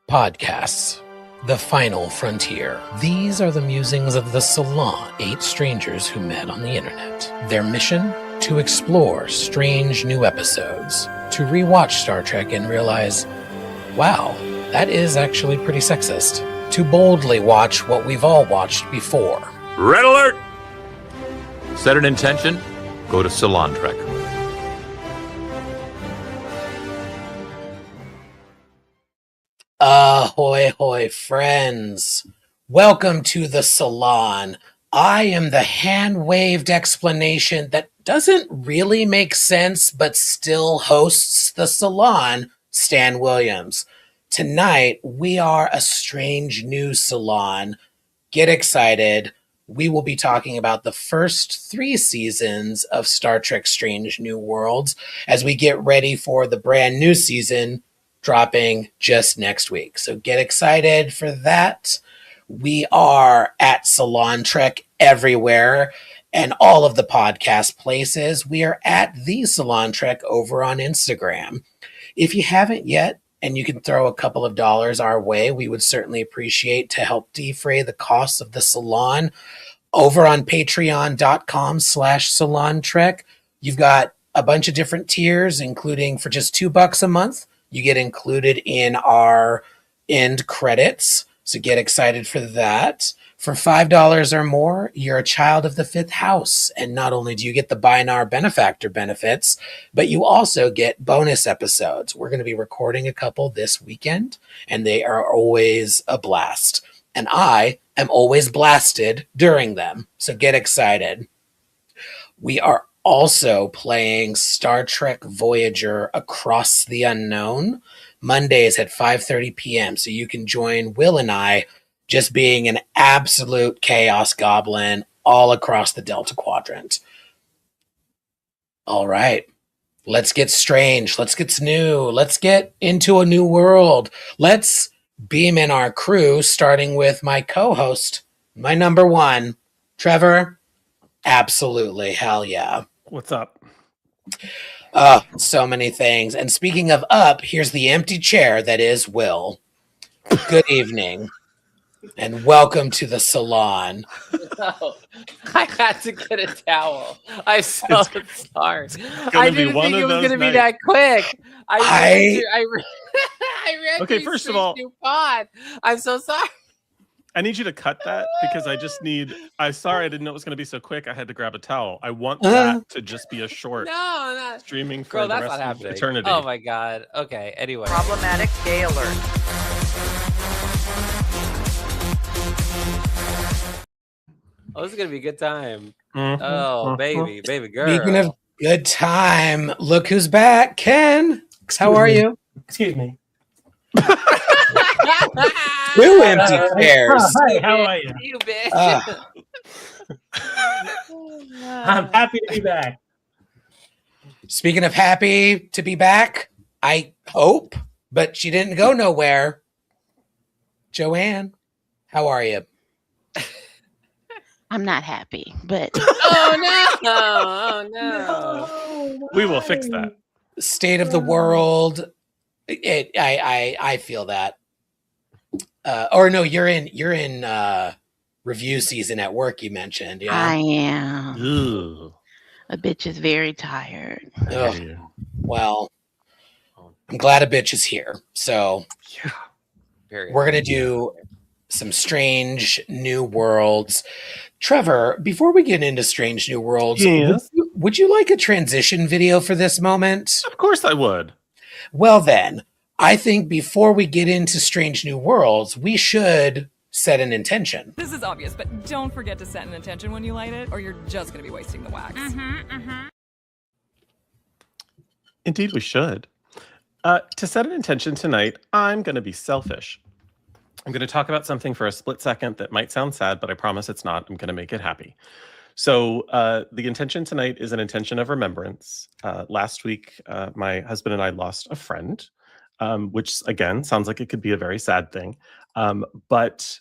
Podcasts, the final frontier. These are the musings of the Salon, 8 strangers who met on the internet. Their mission? To explore strange new episodes, to rewatch Star Trek and realize, wow, that is actually pretty sexist. To boldly watch what we've all watched before. Red alert! Set an intention, go to Salon Trek. Ahoy, hoy, friends. Welcome to the Salon. I am the hand-waved explanation that doesn't really make sense, but still hosts the Salon, Stan Williams. Tonight, we are a strange new Salon. Get excited. We will be talking about the first 3 seasons of Star Trek Strange New Worlds as we get ready for the brand new season dropping just next week. So get excited for that. We are at Salon Trek everywhere and all of the podcast places. We are at the Salon Trek over on Instagram. If you haven't yet, and you can throw a couple of dollars our way, we would certainly appreciate to help defray the costs of the Salon. Over on patreon.com/Salon Trek, you've got a bunch of different tiers, including for just $2 a month, you get included in our end credits. So get excited for that. For $5 or more, you're a child of the 5th house. And not only do you get the Binar Benefactor benefits, but you also get bonus episodes. We're going to be recording a couple this weekend, and they are always a blast. And I am always blasted during them. So get excited. We are also playing Star Trek Voyager Across the Unknown Mondays at 5:30 p.m. So you can join Will and I just being an absolute chaos goblin all across the Delta Quadrant. All right. Let's get strange. Let's get new. Let's get into a new world. Let's beam in our crew, starting with my co-host, my number one, Trevor. Absolutely. Hell yeah. What's up? So many things. And speaking of up, here's the empty chair that is Will. Good evening. And welcome to the Salon. No, I had to get a towel. I'm so sorry. I didn't think it was going to be that quick. I ran okay, first of all, I'm so sorry. I need you to cut that because I didn't know it was going to be so quick. I had to grab a towel. I want that to just be a short streaming for the rest of eternity. Oh my God. Okay, anyway. Problematic gay alert. Oh, this is going to be a good time. Oh, baby girl. Speaking of good time, look who's back. Ken, how are you? Excuse me. 2 empty chairs. Hi, how are you? You bitch. I'm happy to be back. Speaking of happy to be back, I hope, but she didn't go nowhere. Joanne, how are you? I'm not happy, but Oh no. We will fix that. State of the world. I feel that. Or no, you're in review season at work. You mentioned, yeah. I am. Ooh. A bitch is very tired. Ugh. Well, I'm glad a bitch is here. So Very we're gonna do some strange new worlds. Trevor, before we get into strange new worlds, yes. would you like a transition video for this moment? Of course I would. Well then, I think before we get into strange new worlds, we should set an intention. This is obvious, but don't forget to set an intention when you light it, or you're just going to be wasting the wax. Indeed, we should. To set an intention tonight, I'm going to be selfish. I'm going to talk about something for a split second that might sound sad, but I promise it's not. I'm going to make it happy. So the intention tonight is an intention of remembrance. Last week, my husband and I lost a friend, which, again, sounds like it could be a very sad thing. But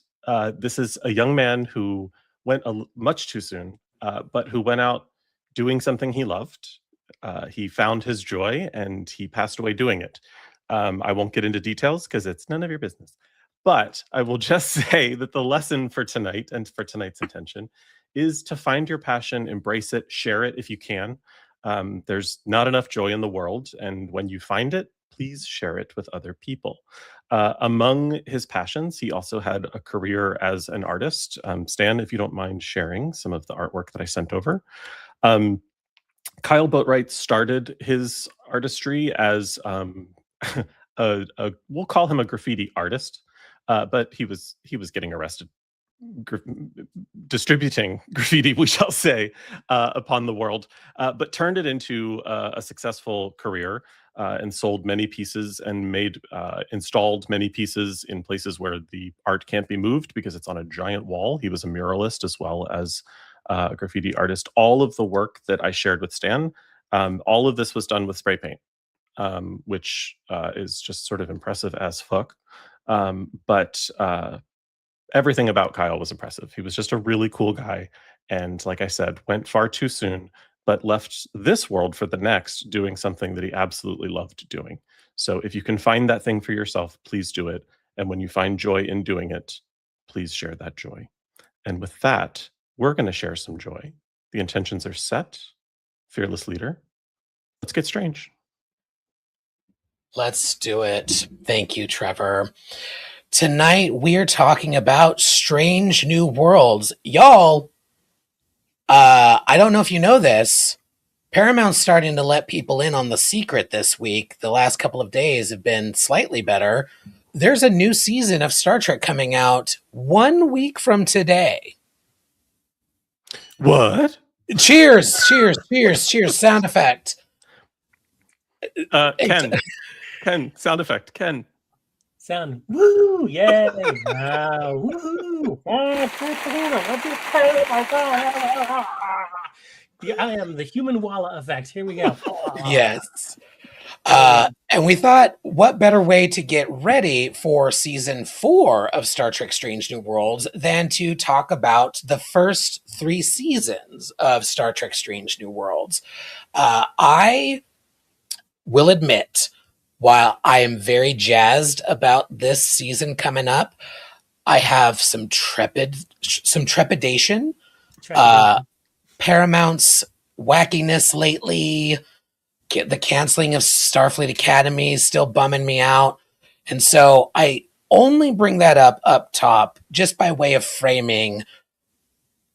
this is a young man who went much too soon, but who went out doing something he loved. He found his joy, and he passed away doing it. I won't get into details because it's none of your business. But I will just say that the lesson for tonight and for tonight's intention is to find your passion, embrace it, share it if you can. There's not enough joy in the world. And when you find it, please share it with other people. Among his passions, he also had a career as an artist. Stan, if you don't mind sharing some of the artwork that I sent over. Kyle Boatwright started his artistry as we'll call him a graffiti artist, but he was getting arrested distributing graffiti, we shall say, upon the world, but turned it into a successful career and sold many pieces and installed many pieces in places where the art can't be moved because it's on a giant wall. He was a muralist as well as a graffiti artist. All of the work that I shared with Stan, all of this was done with spray paint, which is just sort of impressive as fuck. But everything about Kyle was impressive. He was just a really cool guy. And like I said, went far too soon, but left this world for the next doing something that he absolutely loved doing. So if you can find that thing for yourself, please do it. And when you find joy in doing it, please share that joy. And with that, we're going to share some joy. The intentions are set. Fearless leader. Let's get strange. Let's do it. Thank you, Trevor. Tonight, we're talking about Strange New Worlds. Y'all, I don't know if you know this. Paramount's starting to let people in on the secret this week. The last couple of days have been slightly better. There's a new season of Star Trek coming out 1 week from today. What? Cheers, cheers, cheers, cheers. Sound effect. Ken, sound effect. Ken. Sound. Woo! Yay! Wow! Woo! I am the human Walla effect. Here we go. Yes. And we thought, what better way to get ready for season 4 of Star Trek Strange New Worlds than to talk about the first 3 seasons of Star Trek Strange New Worlds. I will admit, while I am very jazzed about this season coming up, I have some trepidation. Paramount's wackiness lately, the canceling of Starfleet Academy is still bumming me out. And so I only bring that up top just by way of framing.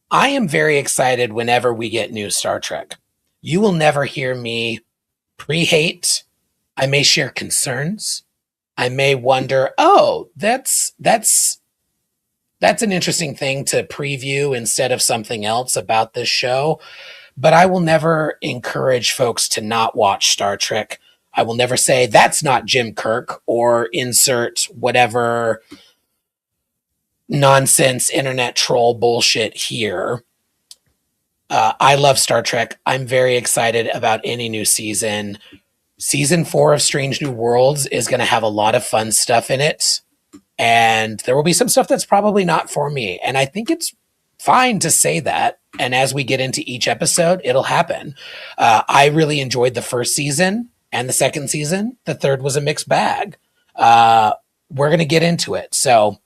I am very excited whenever we get new Star Trek. You will never hear me pre-hate. I may share concerns. I may wonder, oh, that's an interesting thing to preview instead of something else about this show. But I will never encourage folks to not watch Star Trek. I will never say that's not Jim Kirk or insert whatever nonsense internet troll bullshit here. I love Star Trek. I'm very excited about any new season. Season 4 of Strange New Worlds is going to have a lot of fun stuff in it. And there will be some stuff that's probably not for me. And I think it's fine to say that. And as we get into each episode, it'll happen. I really enjoyed the first season and the second season. The third was a mixed bag. We're going to get into it. So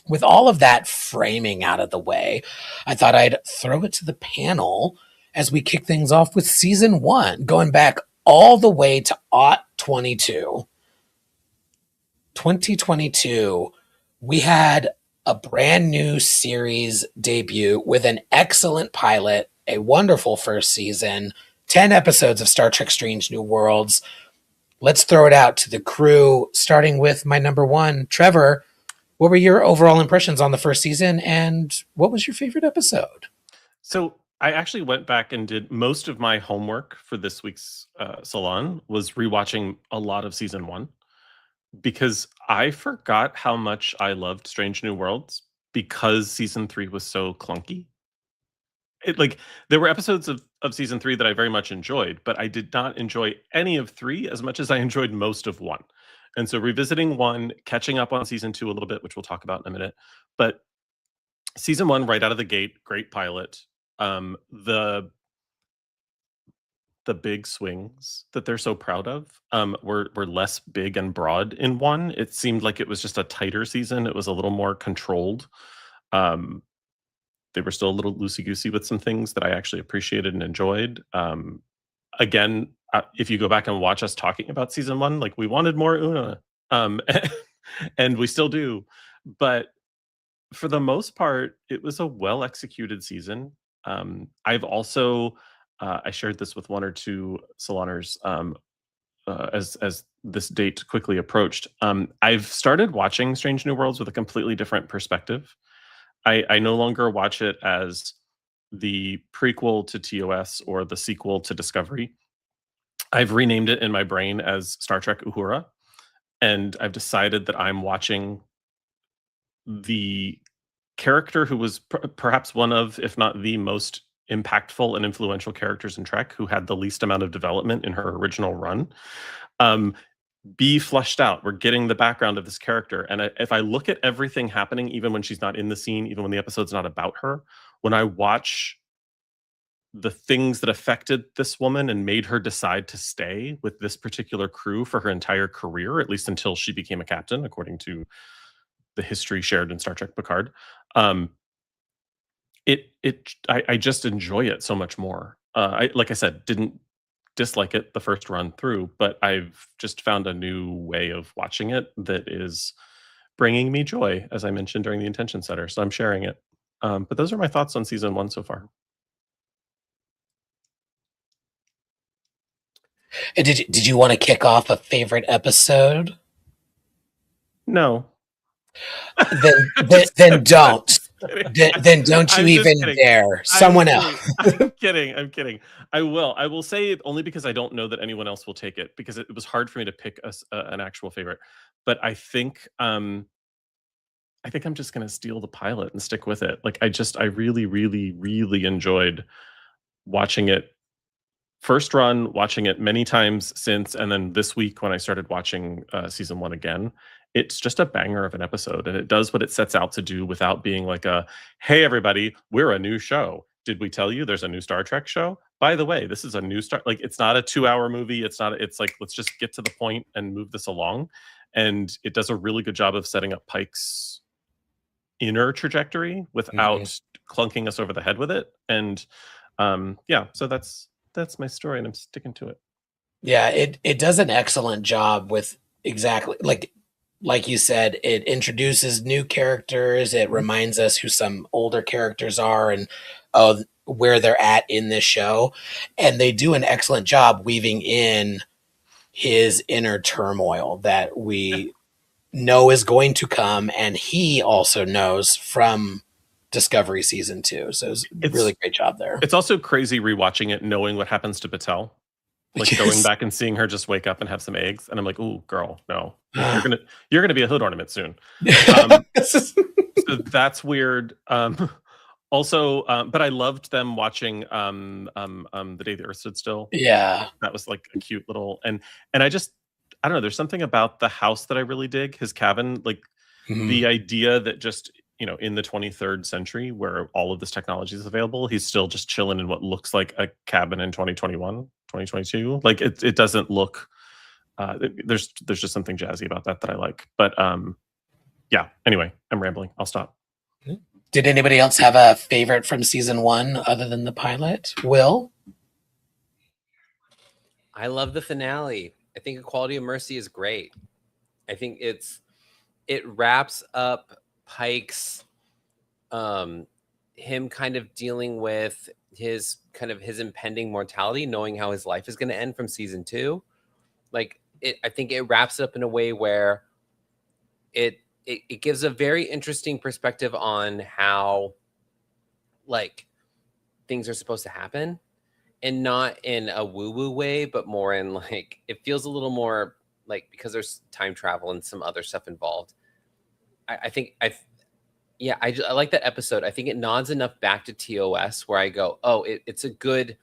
with all of that framing out of the way, I thought I'd throw it to the panel as we kick things off with season 1, going back all the way to 2022. We had a brand new series debut with an excellent pilot, a wonderful first season, 10 episodes of Star Trek Strange New Worlds. Let's throw it out to the crew, starting with my number 1. Trevor, what were your overall impressions on the first season, and what was your favorite episode? So I actually went back and did most of my homework for this week's Salon was rewatching a lot of season 1. Because I forgot how much I loved Strange New Worlds because season 3 was so clunky. There were episodes of season 3 that I very much enjoyed, but I did not enjoy any of 3 as much as I enjoyed most of 1. And so revisiting 1, catching up on season 2 a little bit, which we'll talk about in a minute. But season 1, right out of the gate, great pilot. The the big swings that they're so proud of were less big and broad in one. It seemed like it was just a tighter season. It was a little more controlled. They were still a little loosey-goosey with some things that I actually appreciated and enjoyed. Again, if you go back and watch us talking about season 1, like, we wanted more Una, and we still do. But for the most part, it was a well-executed season. I've also, I shared this with one or two saloners as this date quickly approached. I've started watching Strange New Worlds with a completely different perspective. I no longer watch it as the prequel to TOS or the sequel to Discovery. I've renamed it in my brain as Star Trek Uhura, and I've decided that I'm watching the character who was perhaps one of, if not the most impactful and influential characters in Trek, who had the least amount of development in her original run, be flushed out. We're getting the background of this character. And if I look at everything happening, even when she's not in the scene, even when the episode's not about her, when I watch the things that affected this woman and made her decide to stay with this particular crew for her entire career, at least until she became a captain, according to the history shared in Star Trek Picard, I just enjoy it so much more. Like I said, didn't dislike it the first run through, but I've just found a new way of watching it that is bringing me joy, as I mentioned during the intention setter. So I'm sharing it. But those are my thoughts on season 1 so far. And did you want to kick off a favorite episode? No. Then don't. Then don't you even dare. Someone else. I'm kidding. I will say it only because I don't know that anyone else will take it, because it was hard for me to pick an actual favorite. But I think I'm just going to steal the pilot and stick with it. Like, I really, really, really enjoyed watching it first run, watching it many times since, and then this week when I started watching season 1 again. It's just a banger of an episode, and it does what it sets out to do without being like a, hey, everybody, we're a new show. Did we tell you there's a new Star Trek show? By the way, this is a new like, it's not a 2-hour movie. It's like, let's just get to the point and move this along. And it does a really good job of setting up Pike's inner trajectory without clunking us over the head with it. And so that's my story, and I'm sticking to it. Yeah, it does an excellent job with exactly like you said, it introduces new characters. It reminds us who some older characters are and where they're at in this show. And they do an excellent job weaving in his inner turmoil that we know is going to come. And he also knows from Discovery season 2. So it's a really great job there. It's also crazy rewatching it, knowing what happens to Patel. Like, going back and seeing her just wake up and have some eggs, and I'm like, "Ooh, girl, no, you're gonna be a hood ornament soon." So that's weird. Also, but I loved them watching The Day the Earth Stood Still. Yeah, that was like a cute little, and I don't know. There's something about the house that I really dig. His cabin, like the idea that just, in the 23rd century where all of this technology is available, he's still just chilling in what looks like a cabin in 2021. 2022, like it doesn't look there's just something jazzy about that I like. But anyway, I'm rambling, I'll stop. Did anybody else have a favorite from season 1 other than the pilot? Will? I love the finale. I think Equality of Mercy is great. I think it wraps up Pike's him kind of dealing with his impending mortality, knowing how his life is going to end from season 2. Like, I think it wraps it up in a way where it gives a very interesting perspective on how, like, things are supposed to happen, and not in a woo-woo way, but more in, like, it feels a little more like, because there's time travel and some other stuff involved. I like that episode. I think it nods enough back to TOS where I go, oh, it's a good,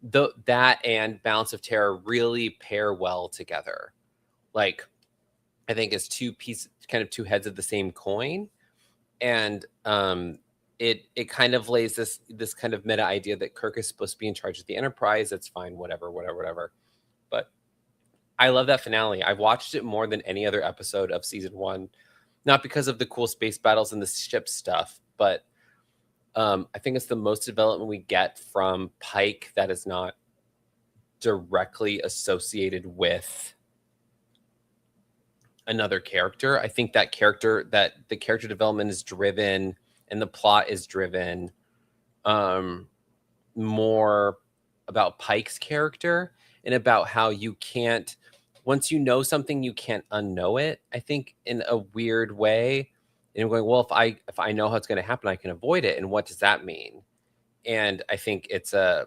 that and Balance of Terror really pair well together. Like, I think it's two heads of the same coin. And it kind of lays this kind of meta idea that Kirk is supposed to be in charge of the Enterprise. That's fine, whatever. But I love that finale. I've watched it more than any other episode of season 1, not because of the cool space battles and the ship stuff, but I think it's the most development we get from Pike that is not directly associated with another character. I think that the character development is driven and the plot is driven more about Pike's character and about how you can't, once you know something, you can't unknow it. I think in a weird way. And I'm going, well, if I know how it's going to happen, I can avoid it. And what does that mean? And I think I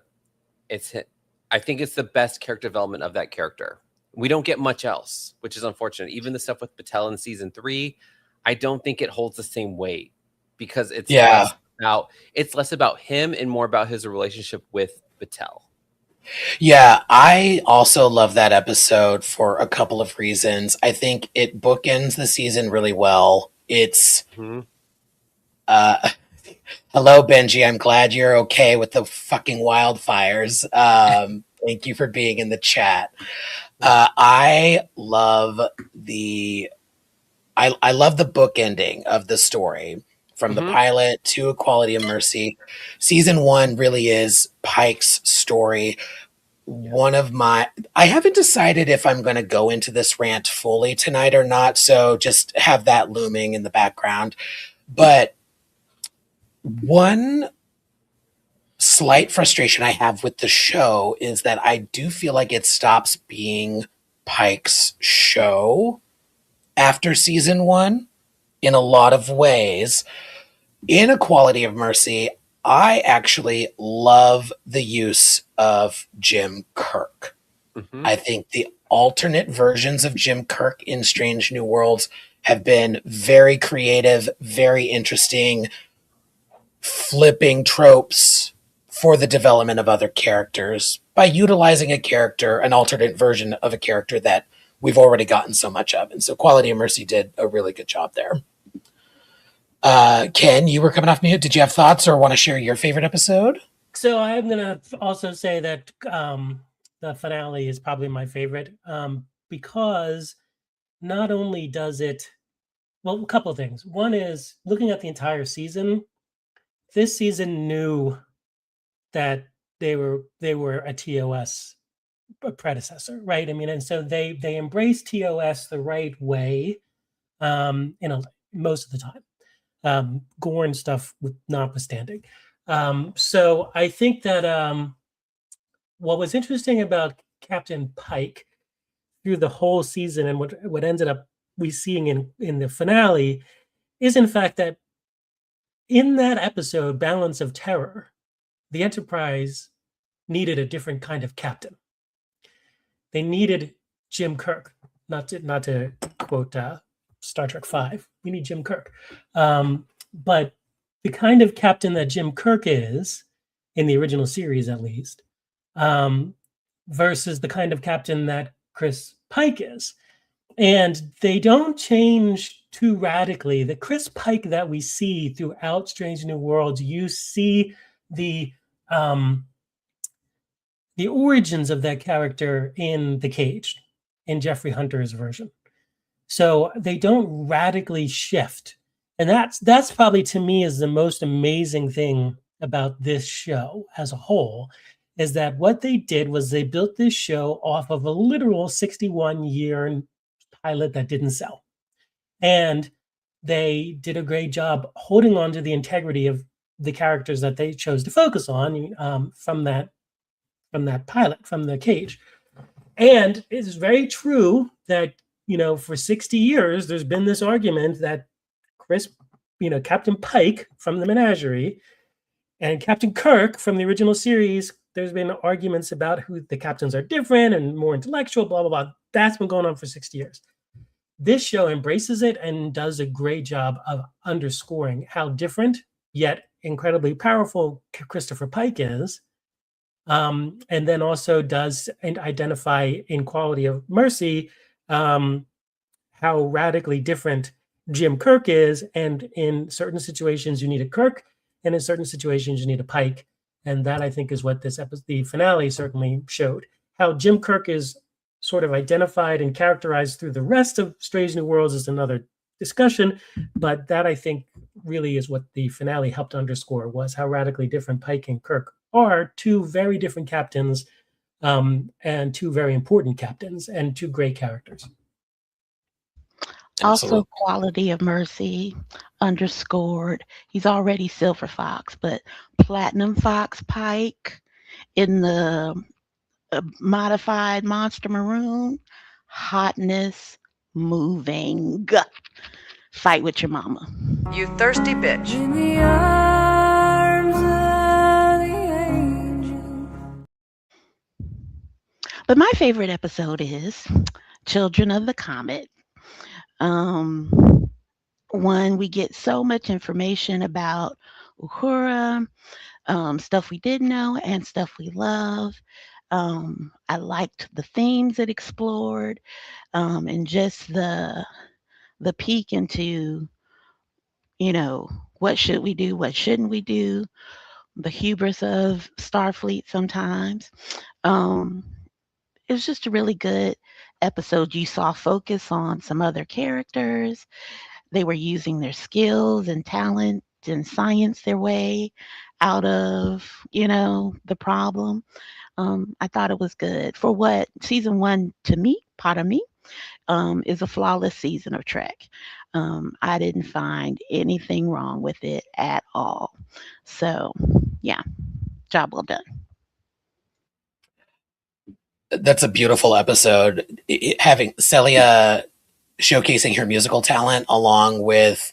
think it's the best character development of that character. We don't get much else, which is unfortunate. Even the stuff with Patel in season 3, I don't think it holds the same weight because it's less about him and more about his relationship with Patel. Yeah, I also love that episode for a couple of reasons. I think it bookends the season really well. It's hello, Benji. I'm glad you're okay with the fucking wildfires. Thank you for being in the chat. I love the book ending of the story from the pilot to Equality of Mercy. Season 1 really is Pike's story. I haven't decided if I'm going to go into this rant fully tonight or not, so just have that looming in the background. But one slight frustration I have with the show is that I do feel like it stops being Pike's show after season 1 in a lot of ways. In Equality of Mercy, I actually love the use of Jim Kirk. I think the alternate versions of Jim Kirk in Strange New Worlds have been very creative, very interesting, flipping tropes for the development of other characters by utilizing an alternate version of a character that we've already gotten so much of. And so Quality of Mercy did a really good job there. Ken, you were coming off mute. Did you have thoughts or want to share your favorite episode? So I'm going to also say that the finale is probably my favorite because not only does it, well, a couple of things. One is looking at the entire season, this season knew that they were a TOS predecessor, right? I mean, and so they embraced TOS the right way, most of the time. Gorn stuff notwithstanding. So I think that what was interesting about Captain Pike through the whole season and what ended up we seeing in the finale is in fact that in that episode, Balance of Terror, the Enterprise needed a different kind of captain. They needed Jim Kirk, not to quote Star Trek V. We need Jim Kirk. But the kind of captain that Jim Kirk is, in the original series at least, versus the kind of captain that Chris Pike is. And they don't change too radically. The Chris Pike that we see throughout Strange New Worlds, you see the origins of that character in The Cage, in Jeffrey Hunter's version. So they don't radically shift. And that's probably to me is the most amazing thing about this show as a whole, is that what they did was they built this show off of a literal 61-year pilot that didn't sell. And they did a great job holding on to the integrity of the characters that they chose to focus on from that pilot, from The Cage. And it's very true that, for 60 years, there's been this argument that Captain Pike from the Menagerie and Captain Kirk from the original series, there's been arguments about who the captains are different and more intellectual, blah, blah, blah. That's been going on for 60 years. This show embraces it and does a great job of underscoring how different yet incredibly powerful Christopher Pike is. And then also does identify in Quality of Mercy how radically different Jim Kirk is. And in certain situations, you need a Kirk. and in certain situations you need a Pike. And that, I think, is what this episode, the finale, certainly showed. How Jim Kirk is sort of identified and characterized through the rest of Strange New Worlds is another discussion, but that, I think, really is what the finale helped underscore, was how radically different Pike and Kirk are, two very different captains, and two very important captains, and two great characters. Also, Quality of Mercy underscored. He's already Silver Fox, but Platinum Fox Pike in the modified Monster Maroon, hotness, moving. Fight with your mama. You thirsty bitch. In the arms of the angel. But my favorite episode is Children of the Comet. One, we get so much information about Uhura, stuff we didn't know and stuff we love. I liked the themes it explored, and just the peek into, what should we do, what shouldn't we do, the hubris of Starfleet sometimes. It was just a really good episode. You saw focus on some other characters. They were using their skills and talent and science their way out of, the problem. I thought it was good for what season 1 to me, part of me, is a flawless season of Trek. I didn't find anything wrong with it at all. So, yeah, job well done. That's a beautiful episode. Having Celia showcasing her musical talent along with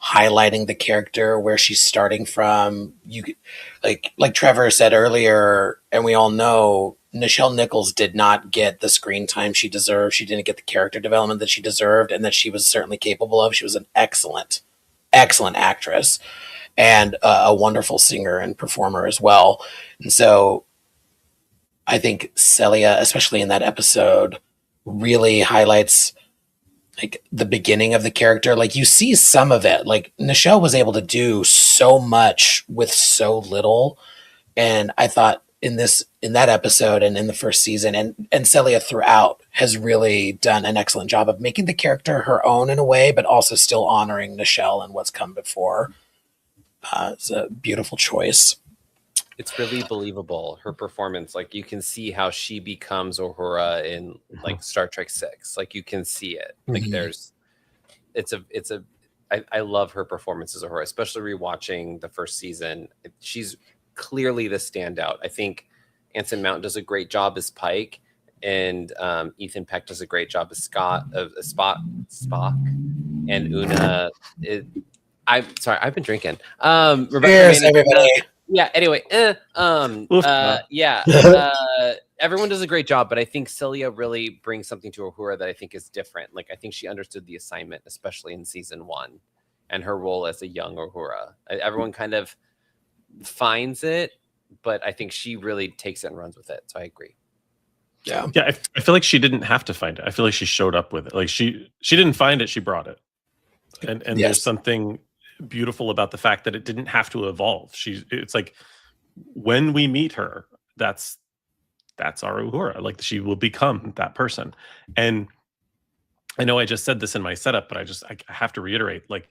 highlighting the character where she's starting from. Like Trevor said earlier, and we all know, Nichelle Nichols did not get the screen time she deserved. She didn't get the character development that she deserved and that she was certainly capable of. She was an excellent actress and a wonderful singer and performer as well. And so I think Celia, especially in that episode, really highlights like the beginning of the character. Like you see some of it. Like Nichelle was able to do so much with so little. And I thought in that episode and in the first season and Celia throughout has really done an excellent job of making the character her own in a way, but also still honoring Nichelle and what's come before. It's a beautiful choice. It's really believable, her performance. Like you can see how she becomes Uhura in like Star Trek 6. Like you can see it. Like I love her performance as Uhura, especially rewatching the first season. She's clearly the standout. I think Anson Mount does a great job as Pike, and Ethan Peck does a great job as Spock, and Una. I'm sorry, I've been drinking. Cheers, everybody. Yeah. Anyway, everyone does a great job, but I think Celia really brings something to Uhura that I think is different. Like I think she understood the assignment, especially in season 1, and her role as a young Uhura. Everyone kind of finds it, but I think she really takes it and runs with it. So I agree. Yeah. I feel like she didn't have to find it. I feel like she showed up with it. Like she didn't find it; she brought it. And Yes. There's something beautiful about the fact that it didn't have to evolve. It's like when we meet her, that's our Uhura. Like she will become that person. And I know I just said this in my setup, but I have to reiterate, like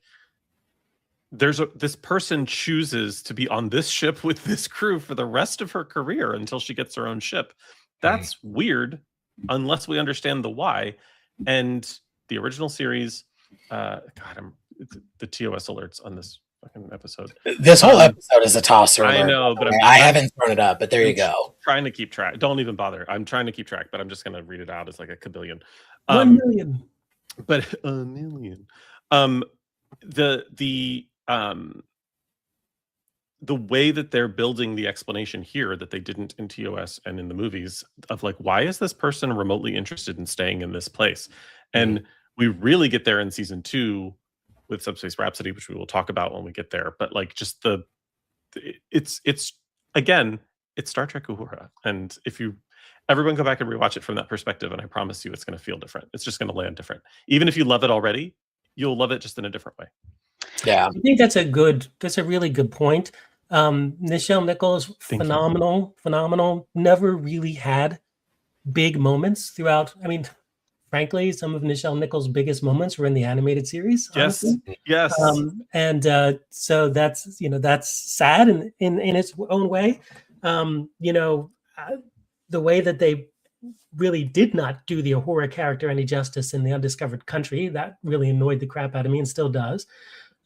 this person chooses to be on this ship with this crew for the rest of her career until she gets her own ship. That's weird unless we understand the why. And the original series, the TOS alerts on this fucking episode. This whole episode is a tosser. I know, but I haven't thrown it up, but there you go. Trying to keep track. Don't even bother. I'm trying to keep track, but I'm just going to read it out as like a kabillion. 1 million. But a million. The way that they're building the explanation here that they didn't in TOS and in the movies of like, why is this person remotely interested in staying in this place? And we really get there in season 2 with Subspace Rhapsody, which we will talk about when we get there. But like just it's again, it's Star Trek Uhura. And if everyone go back and rewatch it from that perspective, and I promise you it's going to feel different. It's just going to land different. Even if you love it already, you'll love it just in a different way. Yeah. I think that's a really good point. Nichelle Nichols, phenomenal. Never really had big moments throughout. I mean, frankly, some of Nichelle Nichols' biggest moments were in the animated series, Yes. honestly. Yes. So that's sad in its own way. The way that they really did not do the Ahura character any justice in The Undiscovered Country, that really annoyed the crap out of me and still does.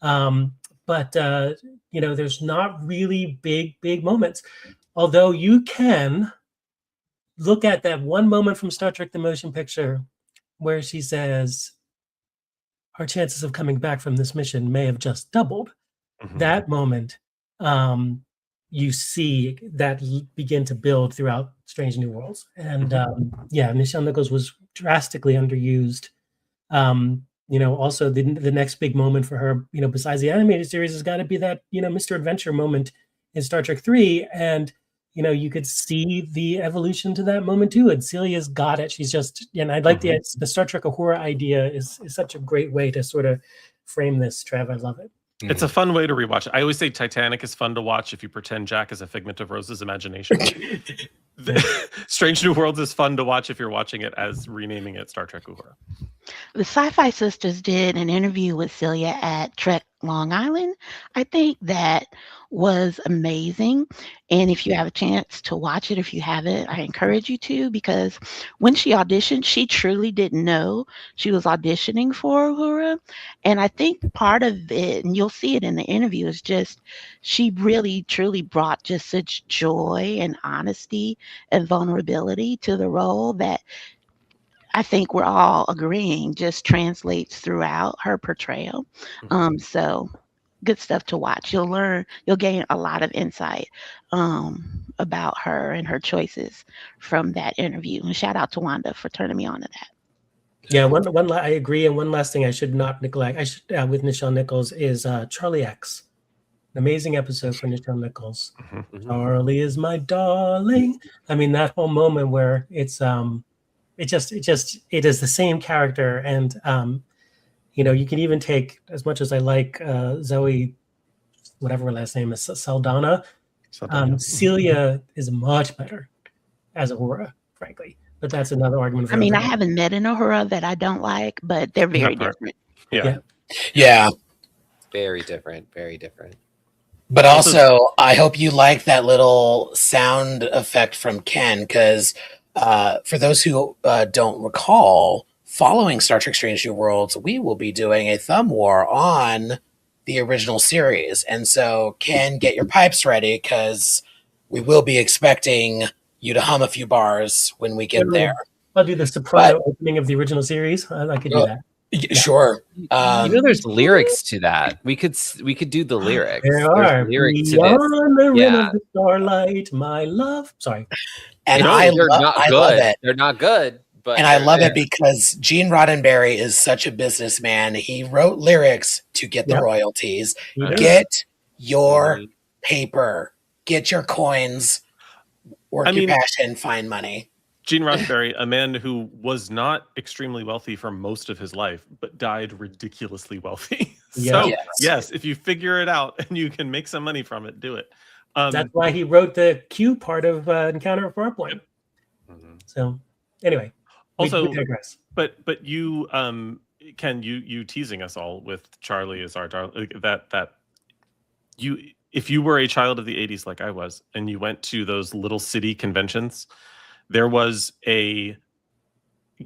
But there's not really big moments. Although you can look at that one moment from Star Trek: The Motion Picture where she says, "Our chances of coming back from this mission may have just doubled." Mhm. That moment, you see that begin to build throughout Strange New Worlds. And Nichelle Nichols was drastically underused. Also the next big moment for her, besides the animated series, has got to be that, Mr. Adventure moment in Star Trek 3. And, you could see the evolution to that moment too. And Celia's got it. She's just, and I like the Star Trek Ahura idea is such a great way to sort of frame this, Trev. I love it. It's a fun way to rewatch it. I always say Titanic is fun to watch if you pretend Jack is a figment of Rose's imagination. Strange New Worlds is fun to watch if you're watching it as renaming it Star Trek Uhura. The Sci-Fi Sisters did an interview with Celia at Trek Long Island. I think that was amazing. And if you have a chance to watch it, if you haven't, I encourage you to, because when she auditioned, she truly didn't know she was auditioning for Uhura. And I think part of it, and you'll see it in the interview, is just she really truly brought just such joy and honesty and vulnerability to the role that I think we're all agreeing just translates throughout her portrayal. So good stuff to watch. You'll gain a lot of insight about her and her choices from that interview. And shout out to Wanda for turning me on to that. Yeah, I agree. And one last thing I should not neglect, with Nichelle Nichols is Charlie X. An amazing episode for Nichelle Nichols. Charlie is my darling. I mean, that whole moment where it's it is the same character, and you can even take, as much as I like Zoe, whatever her last name is, Saldana. Celia is much better as Ahura, frankly, but that's another argument. I mean, I haven't met an Ahura that I don't like, but they're very different. Yeah. Very different. Very different. But also, I hope you like that little sound effect from Ken, because for those who don't recall, following Star Trek Strange New Worlds, we will be doing a thumb war on the original series. And so, Ken, get your pipes ready, because we will be expecting you to hum a few bars when we get there. I'll do the soprano opening of the original series. I could do that. Sure. There's lyrics to that. We could do the lyrics. There are lyrics beyond the rim of the starlight, my love. Sorry. And they're not I good. love it. They're not good, but and I love it because Gene Roddenberry is such a businessman. He wrote lyrics to get the royalties. Get your paper. Get your coins. Work your passion. Find money. Gene Roddenberry, a man who was not extremely wealthy for most of his life, but died ridiculously wealthy. So, yes, if you figure it out and you can make some money from it, do it. That's why he wrote the Q part of Encounter at Farpoint. So, anyway, also, we digress. But you, Ken, you teasing us all with Charlie as our darling. If you were a child of the '80s like I was, and you went to those little city conventions, there was a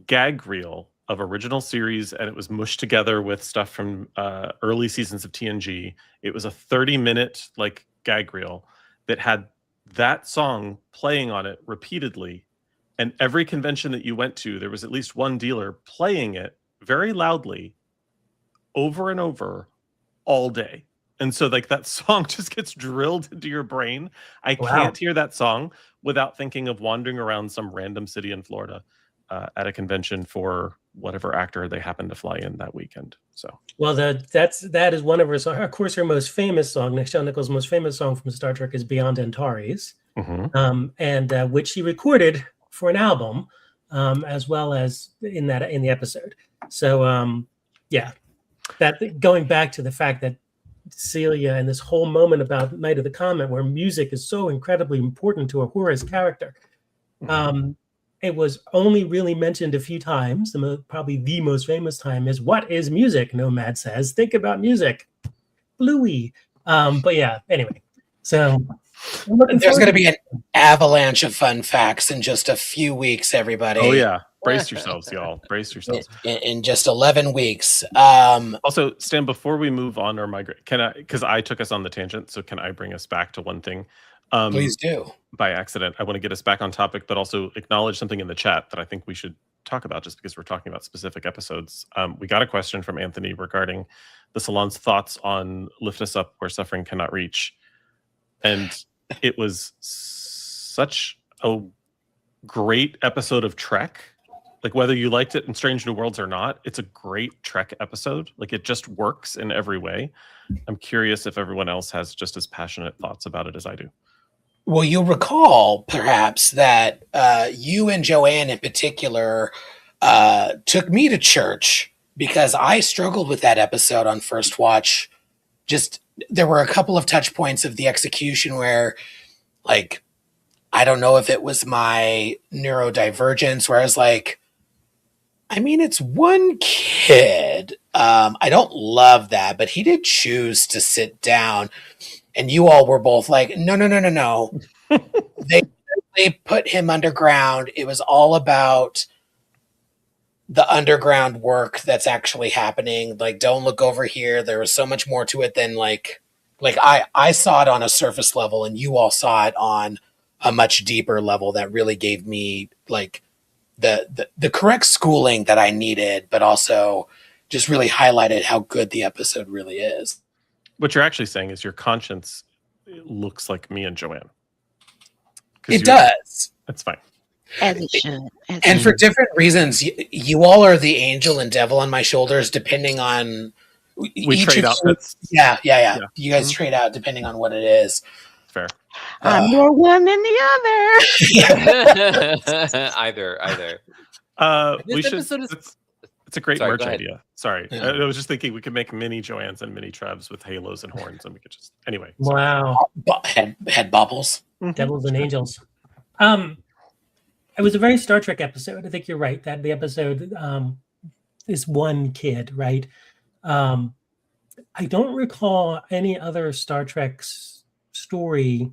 gag reel of original series, and it was mushed together with stuff from early seasons of TNG. It was a 30-minute gag reel that had that song playing on it repeatedly. And every convention that you went to, there was at least one dealer playing it very loudly over and over all day. And so that song just gets drilled into your brain. I can't hear that song without thinking of wandering around some random city in Florida at a convention for whatever actor they happen to fly in that weekend. So, well, that is one of her songs. Of course, her most famous song, Nichelle Nichols' most famous song from Star Trek, is "Beyond Antares," and which she recorded for an album, as well as in the episode. So, that going back to the fact that Celia and this whole moment about Night of the Comet, where music is so incredibly important to Uhura's character. It was only really mentioned a few times. Probably the most famous time is, "What is music?" Nomad says. Think about music. Bluey. But yeah, anyway. So I'm looking There's forward going to be an avalanche of fun facts in just a few weeks, everybody. Oh yeah, brace yourselves, y'all. Brace yourselves. In just 11 weeks. Also, Stan, before we move on or migrate, can I? Because I took us on the tangent, so can I bring us back to one thing? Please do. By accident, I want to get us back on topic, but also acknowledge something in the chat that I think we should talk about, just because we're talking about specific episodes. We got a question from Anthony regarding the Salon's thoughts on "Lift Us Up Where Suffering Cannot Reach," and it was such a great episode of Trek. Like, whether you liked it in Strange New Worlds or not, it's a great Trek episode. Like, it just works in every way. I'm curious if everyone else has just as passionate thoughts about it as I do. Well, you'll recall, perhaps, that you and Joanne in particular took me to church because I struggled with that episode on first watch. Just, there were a couple of touch points of the execution where, like, I don't know if it was my neurodivergence, where I was like, I mean, it's one kid. I don't love that, but he did choose to sit down. And you all were both like, no. They put him underground. It was all about the underground work that's actually happening. Like, don't look over here. There was so much more to it than like I saw it on a surface level, and you all saw it on a much deeper level that really gave me like the correct schooling that I needed, but also just really highlighted how good the episode really is. What you're actually saying is your conscience looks like me and Joanne. It does. That's fine. As it should. And for different reasons, you all are the angel and devil on my shoulders, depending on. We trade outfits. Yeah. You guys trade out depending on what it is. Fair. I'm more one than the other. Either. We should. It's a great Sorry, merch go ahead. idea. Sorry. Yeah. I was just thinking we could make mini Joannes and mini Trevs with halos and horns, and we could just anyway. Wow. Head bubbles. Devils and Angels. It was a very Star Trek episode. I think you're right that the episode is one kid, right? I don't recall any other Star Trek story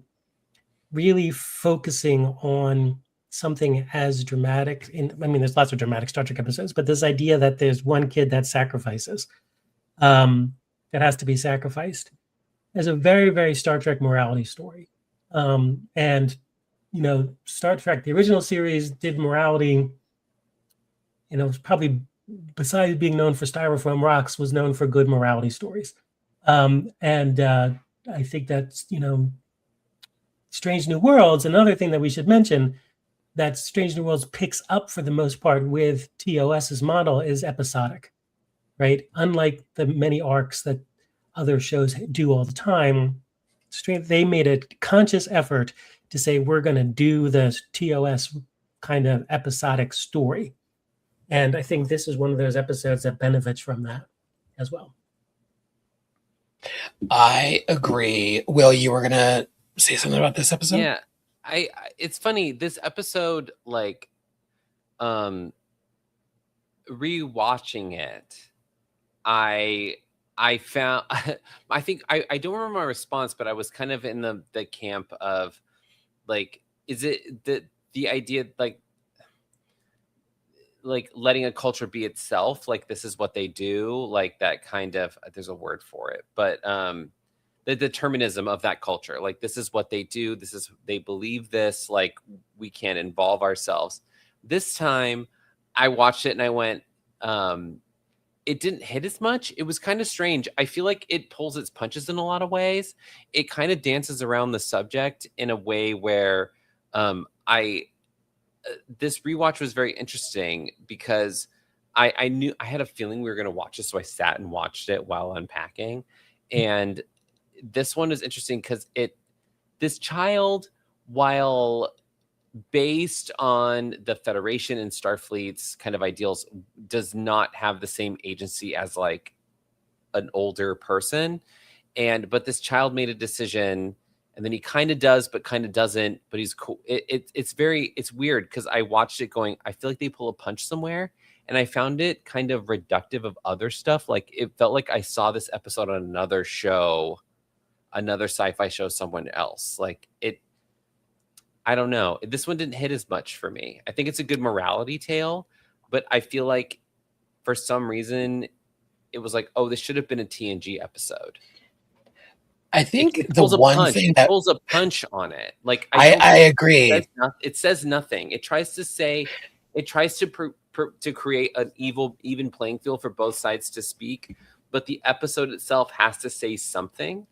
really focusing on something as dramatic. There's lots of dramatic Star Trek episodes, but this idea that there's one kid that sacrifices, that has to be sacrificed, is a very, very Star Trek morality story. And Star Trek, the original series, did morality. Probably besides being known for Styrofoam rocks, was known for good morality stories. And I think that's Strange New Worlds. Another thing that we should mention that Strange New Worlds picks up for the most part with TOS's model is episodic, right? Unlike the many arcs that other shows do all the time, they made a conscious effort to say, we're going to do the TOS kind of episodic story. And I think this is one of those episodes that benefits from that as well. I agree. Will, you were going to say something about this episode? Yeah. It's funny, this episode, like, rewatching it, I found I think I don't remember my response, but I was kind of in the camp of like, is it the idea like letting a culture be itself, like this is what they do, like that kind of, there's a word for it, but the determinism of that culture, like this is what they do, they believe this, like we can't involve ourselves. This time I watched it and I went, it didn't hit as much. It was kind of strange. I feel like it pulls its punches in a lot of ways. It kind of dances around the subject in a way where this rewatch was very interesting because I knew I had a feeling we were going to watch this, so I sat and watched it while unpacking. And this one is interesting because this child, while based on the Federation and Starfleet's kind of ideals, does not have the same agency as like an older person. but this child made a decision, and then he kind of does but kind of doesn't, but he's cool. It's weird because I watched it going, I feel like they pull a punch somewhere, and I found it kind of reductive of other stuff. Like it felt like I saw this episode on another show, another sci-fi show, someone else. Like it, I don't know. This one didn't hit as much for me. I think it's a good morality tale, but I feel like for some reason it was like, oh, this should have been a TNG episode. I think It the pulls a one punch. thing It that pulls a punch on it. Like I agree. It says nothing. It tries to say, it tries to to create an even playing field for both sides to speak, but the episode itself has to say something.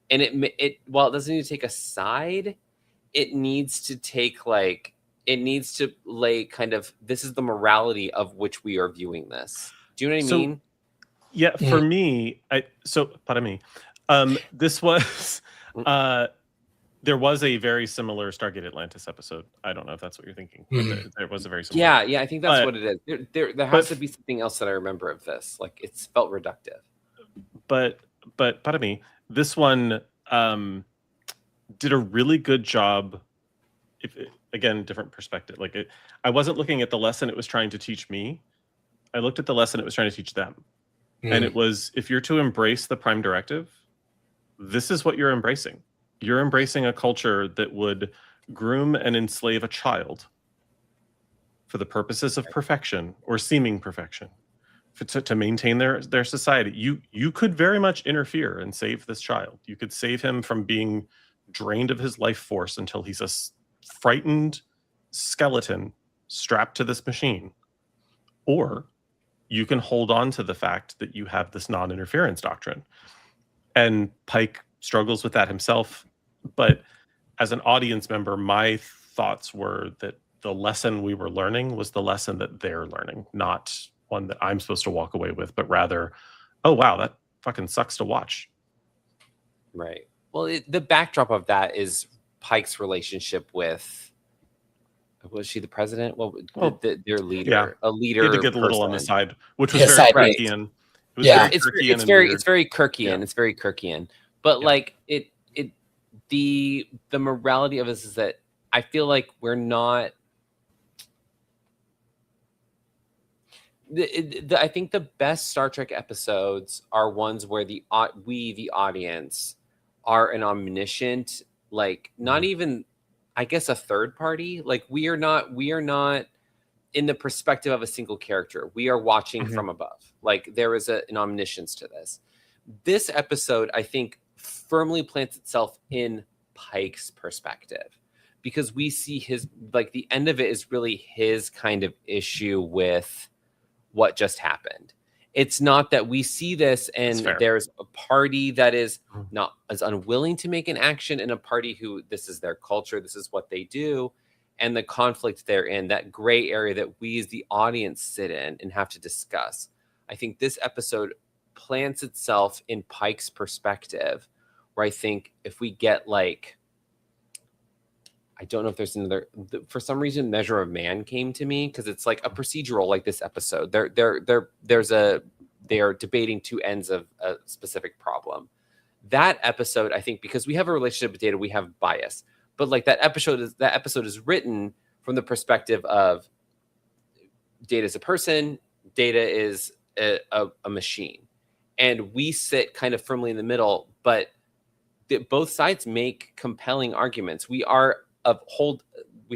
And it while it doesn't need to take a side, it needs to take like, it needs to lay kind of, this is the morality of which we are viewing this. Do you know what I mean? Yeah, for me, pardon me. This was there was a very similar Stargate Atlantis episode. I don't know if that's what you're thinking. But there was a very similar. Yeah, I think that's what it is. There has to be something else that I remember of this. Like it's felt reductive. But pardon me, this one did a really good job. Again, different perspective. Like I wasn't looking at the lesson it was trying to teach me. I looked at the lesson it was trying to teach them. And it was, if you're to embrace the Prime Directive, this is what you're embracing. You're embracing a culture that would groom and enslave a child for the purposes of perfection or seeming perfection, to maintain their society. You could very much interfere and save this child. You could save him from being drained of his life force until he's a frightened skeleton strapped to this machine. Or you can hold on to the fact that you have this non-interference doctrine. And Pike struggles with that himself. But as an audience member, my thoughts were that the lesson we were learning was the lesson that they're learning, not one that I'm supposed to walk away with, but rather, oh, wow, that fucking sucks to watch. Right. Well, the backdrop of that is Pike's relationship with, was she the president? Well, their leader, yeah. A leader. He had to get a little on the side, which was Yeah, very side Kirkian. It's very Kirkian. It's very Kirkian. But like the morality of this is that I feel like we're not. I think the best Star Trek episodes are ones where the audience, are an omniscient, like not even, I guess, a third party. Like we are not in the perspective of a single character. We are watching from above. Like there is an omniscience to this. This episode, I think, firmly plants itself in Pike's perspective, because we see his, like the end of it is really his kind of issue with what just happened. It's not that we see this and there's a party that is not as unwilling to make an action, and a party who this is their culture, this is what they do, and the conflict therein, that gray area that we as the audience sit in and have to discuss. I think this episode plants itself in Pike's perspective, where I think if we get like, I don't know if there's another, for some reason, Measure of Man came to me, because it's like a procedural like this episode. They are debating two ends of a specific problem. That episode, I think, because we have a relationship with Data, we have bias. But like that episode is written from the perspective of Data is a person, Data is a machine. And we sit kind of firmly in the middle, but both sides make compelling arguments. We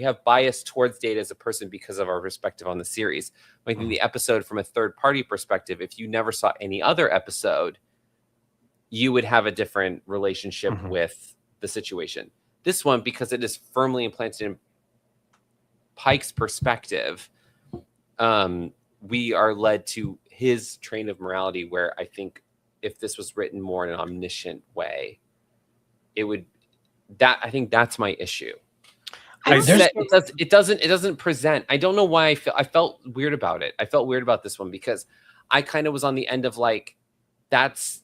have bias towards Data as a person because of our perspective on the series. I think the episode from a third party perspective, if you never saw any other episode, you would have a different relationship with the situation. This one, because it is firmly implanted in Pike's perspective, we are led to his train of morality, where I think if this was written more in an omniscient way, I think that's my issue. It doesn't present. I don't know why I felt weird about it. I felt weird about this one because I kind of was on the end of like, that's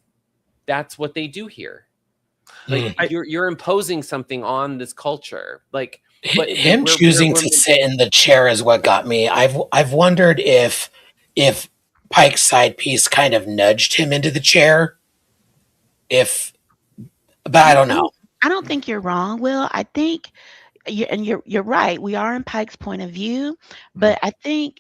what they do here. Like you're imposing something on this culture. Like, but him choosing to sit in the chair is what got me. I've wondered if Pike's side piece kind of nudged him into the chair. But I don't know. I don't think you're wrong, Will. I think you're right. We are in Pike's point of view, but I think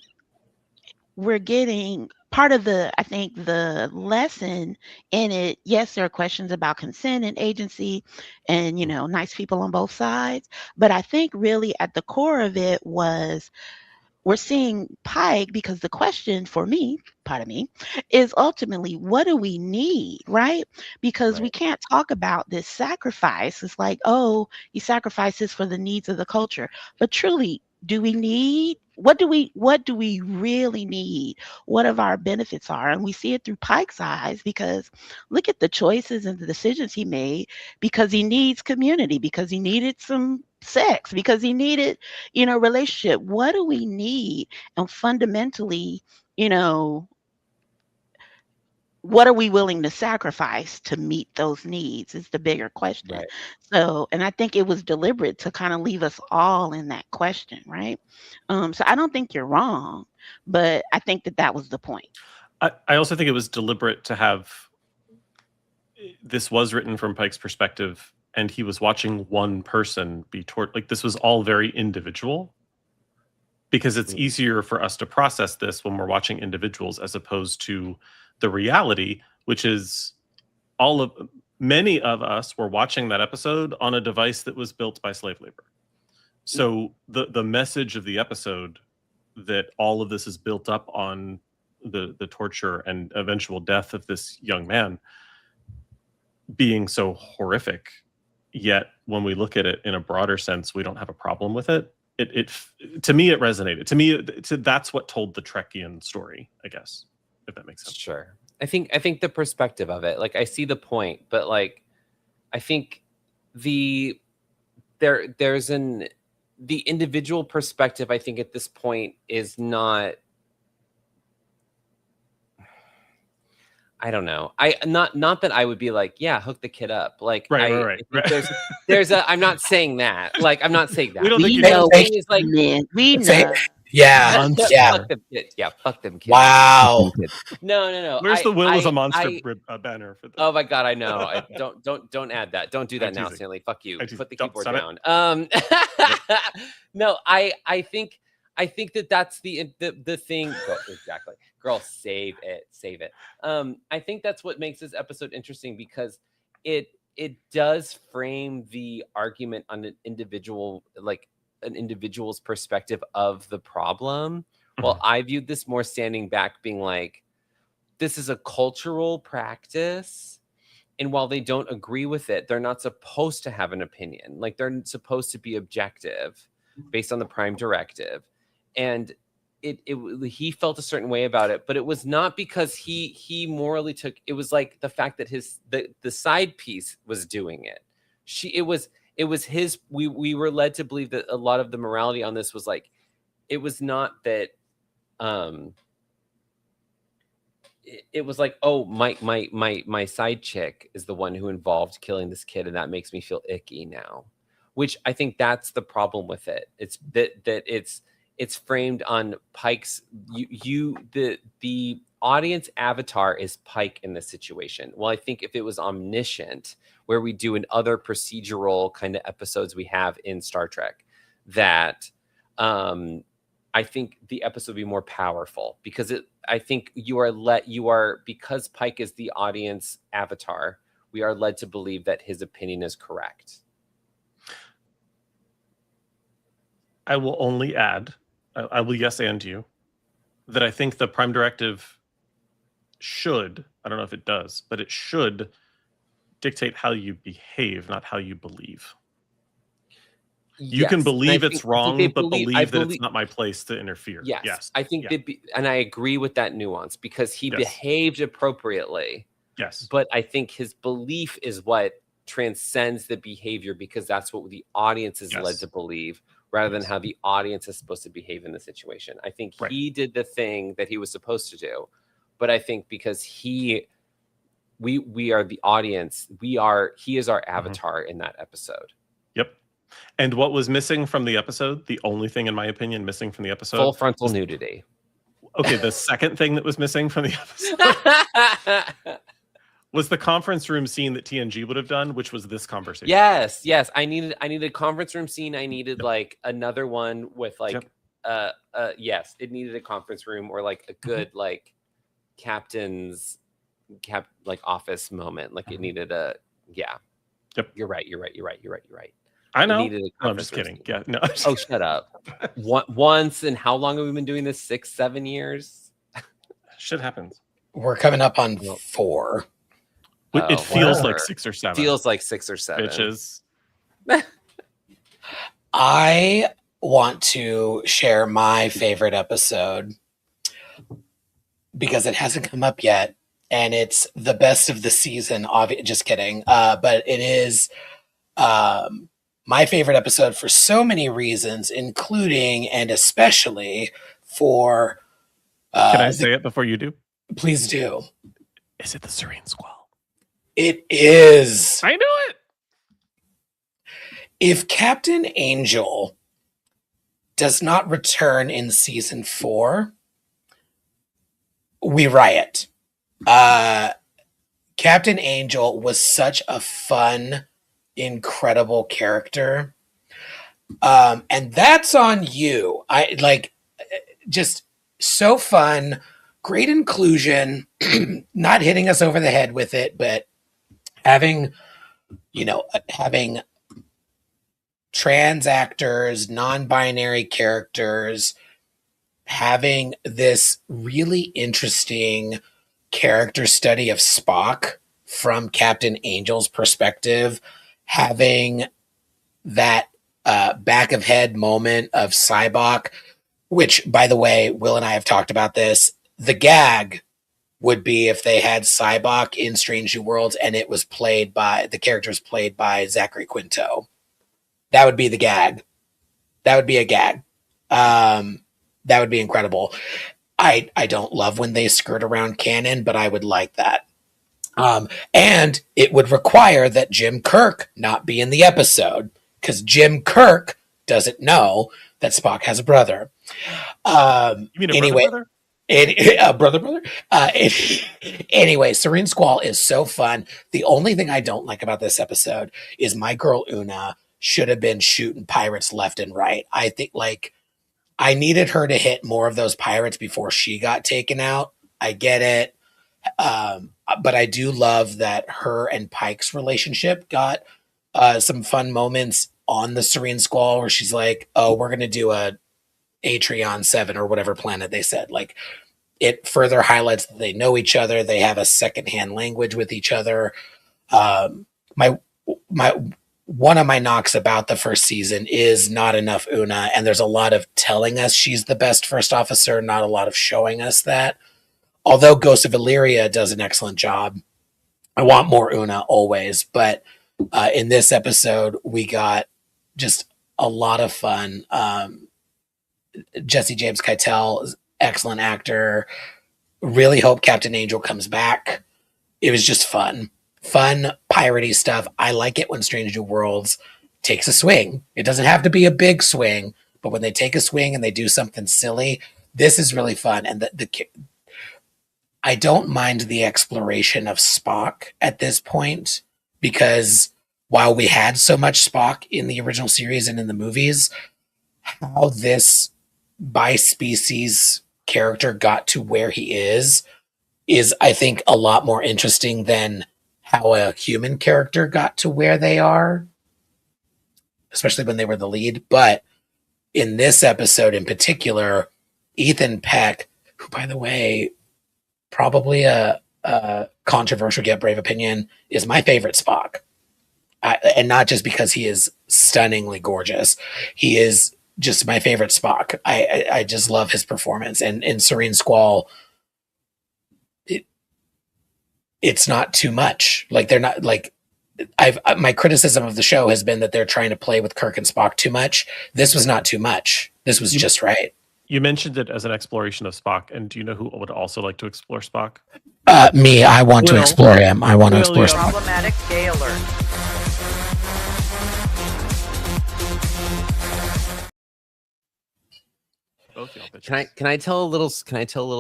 we're getting part of I think the lesson in it. Yes, there are questions about consent and agency and, nice people on both sides. But I think really at the core of it was we're seeing Pike, because the question for me, pardon me, is ultimately what do we need, right? Because we can't talk about this sacrifice. It's like, oh, you sacrifice this for the needs of the culture. But truly, do we need what do we really need? What of our benefits are? And we see it through Pike's eyes, because look at the choices and the decisions he made, because he needs community, because he needed some sex, because he needed relationship. What do we need? And fundamentally, what are we willing to sacrifice to meet those needs is the bigger question. Right. So, and I think it was deliberate to kind of leave us all in that question, right? So I don't think you're wrong, but I think that was the point. I also think it was deliberate to have, this was written from Pike's perspective, and he was watching one person be tortured. Like, this was all very individual, because it's easier for us to process this when we're watching individuals as opposed to the reality, which is many of us were watching that episode on a device that was built by slave labor. So the message of the episode, that all of this is built up on the torture and eventual death of this young man being so horrific, yet when we look at it in a broader sense, we don't have a problem with it. It to me, it resonated. To me, that's what told the Trekkian story, I guess, if that makes sense. Sure. I think the perspective of it, like, I see the point, but like, I think there's the individual perspective, I think at this point is not, I don't know. Not that I would be like, yeah, hook the kid up. Like, right. There's I'm not saying that. Like, I'm not saying that. We don't think We you know, is like, man. We know. Yeah. fuck them kids. Yeah, fuck them kids. Wow. No. Where's the Will is a monster banner for this? Oh my god, I know. Don't add that. Don't do that now, Stanley. Fuck you. Put the keyboard down. No, I think that's the thing. Exactly. Girl, save it. I think that's what makes this episode interesting, because it does frame the argument on an individual's perspective of the problem. Well, I viewed this more standing back, being like, this is a cultural practice, and while they don't agree with it, they're not supposed to have an opinion. Like, they're supposed to be objective based on the Prime Directive. And he felt a certain way about it, but it was not because he morally took it. Was like the fact that the side piece was doing it. It was his. We were led to believe that a lot of the morality on this was like, it was not that it was like, oh, my side chick is the one who involved killing this kid, and that makes me feel icky now. Which I think that's the problem with it. It's that it's framed on Pike's the audience avatar is Pike in this situation. Well, I think if it was Omniscient, where we do in other procedural kind of episodes we have in Star Trek, that I think the episode would be more powerful, because I think because Pike is the audience avatar, we are led to believe that his opinion is correct. I will only add, I will yes and you, that I think the Prime Directive should, I don't know if it does, but it should dictate how you behave, not how you believe. You can believe it's wrong, but believe that it's not my place to interfere. Yes. I think and I agree with that nuance, because he behaved appropriately. Yes. But I think his belief is what transcends the behavior, because that's what the audience is led to believe, rather than how the audience is supposed to behave in the situation. I think he did the thing that he was supposed to do, but I think because we are the audience, he is our avatar in that episode. Yep. And what was missing from the episode, the only thing in my opinion missing from the episode, full frontal nudity. Okay, the second thing that was missing from the episode was the conference room scene that TNG would have done, which was this conversation. Yes. I needed a conference room scene. I needed like another one with like yes, it needed a conference room or like a good like captain's like office moment. Like it needed a Yep. You're right. I know. It needed a No, I'm conference just room kidding. scene. Yeah, no. Oh, shut up. Once, and how long have we been doing this? 6-7 years? Shit happens. We're coming up on 4. It feels wow. like 6 or 7. Feels like 6 or 7. Bitches. I want to share my favorite episode because it hasn't come up yet, and it's the best of the season. Just kidding. But it is my favorite episode for so many reasons, including and especially for. Can I say it before you do? Please do. Is it the Serene Squall? It is. I knew it. If Captain Angel does not return in season 4, we riot. Captain Angel was such a fun, incredible character. And that's on you. I like just so fun, great inclusion, not hitting us over the head with it, but having trans actors, non-binary characters, having this really interesting character study of Spock from Captain Angel's perspective, having that back of head moment of Cybok, which, by the way, Will and I have talked about this. The gag would be if they had Cybok in Strange New Worlds and it was played by the characters played by Zachary Quinto. That would be the gag. That would be a gag. That would be incredible. I don't love when they skirt around canon, but I would like that. And it would require that Jim Kirk not be in the episode because Jim Kirk doesn't know that Spock has a brother. You mean a brother? Brother? Anyway, Serene Squall is so fun. The only thing I don't like about this episode is my girl Una should have been shooting pirates left and right. I think like I needed her to hit more of those pirates before she got taken out. I get it. But I do love that her and Pike's relationship got some fun moments on the Serene Squall where she's like, oh, we're going to do a Atrion 7 or whatever planet they said. Like it further highlights that they know each other. They have a secondhand language with each other. One of my knocks about the first season is not enough Una, and there's a lot of telling us she's the best first officer, not a lot of showing us that. Although Ghost of Illyria does an excellent job. I want more Una always, but in this episode, we got just a lot of fun. Jesse James Keitel, excellent actor. Really hope Captain Angel comes back. It was just fun piratey stuff. I like it when Strange New Worlds takes a swing. It doesn't have to be a big swing, but when they take a swing and they do something silly, this is really fun. And I don't mind the exploration of Spock at this point because while we had so much Spock in the original series and in the movies, how this bi-species character got to where he is I think a lot more interesting than how a human character got to where they are, especially when they were the lead. But in this episode in particular, Ethan Peck, who, by the way, probably a controversial yet brave opinion, is my favorite Spock. And not just because he is stunningly gorgeous. He is just my favorite Spock. I just love his performance. And in Serene Squall, it's not too much. Like they're not like my criticism of the show has been that they're trying to play with Kirk and Spock too much. This was not too much. This was just right. You mentioned it as an exploration of Spock, and do you know who would also like to explore Spock? Me. I want to explore him. I want to explore Spock. Problematic gay alert. Both y'all bitches. Can I tell a little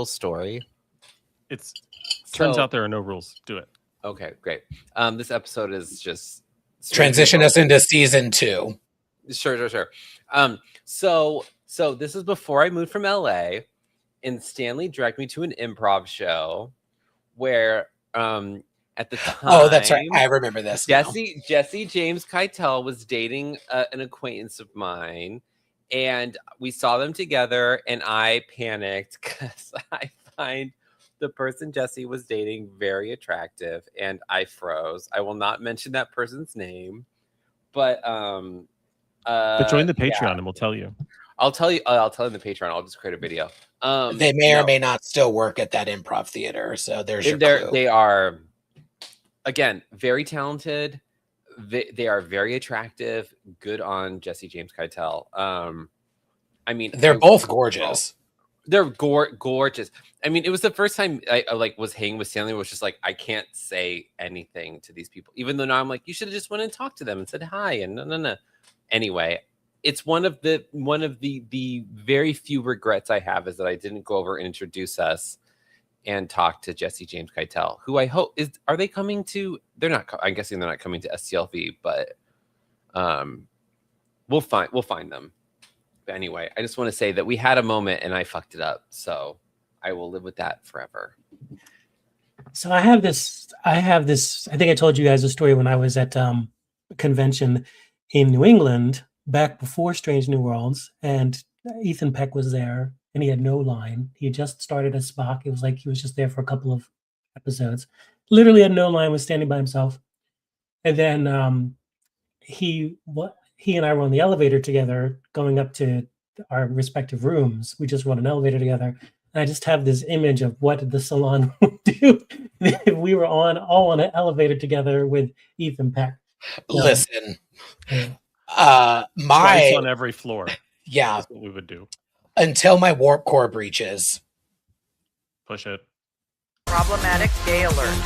story? Turns So- out there are no rules. Do it. Okay, great. This episode is just Transition us into season 2. Sure. So this is before I moved from LA, and Stanley directed me to an improv show where at the time, Oh, that's right. I remember this. Jesse James Keitel was dating an acquaintance of mine, and we saw them together, and I panicked because I find the person Jesse was dating very attractive, and I froze. I will not mention that person's name, but join the Patreon and we'll tell you. I'll tell you in the Patreon. I'll just create a video. They may or may not still work at that improv theater, so there's your clue. They are, again, very talented. They are very attractive. Good on Jesse James Keitel. I mean, they're both gorgeous. They're gorgeous. I mean, it was the first time I was hanging with Stanley. Was just like, I can't say anything to these people, even though now I'm like, you should have just went and talked to them and said hi. And no. Anyway, it's one of the very few regrets I have is that I didn't go over and introduce us and talk to Jesse James Keitel, who I hope are they coming to? They're not. I'm guessing they're not coming to STLV, but we'll find them. But anyway, I just want to say that we had a moment and I fucked it up, so I will live with that forever. So I have this. I think I told you guys a story when I was at a convention in New England back before Strange New Worlds, and Ethan Peck was there, and he had no line. He had just started as Spock. It was like he was just there for a couple of episodes. Literally had no line, was standing by himself. And then he and I were on the elevator together going up to our respective rooms. We just rode an elevator together. And I just have this image of what the Salon would do if we were all on an elevator together with Ethan Peck. So, listen, twice on every floor. Yeah. That's what we would do. Until my warp core breaches. Push it. Problematic gay alert.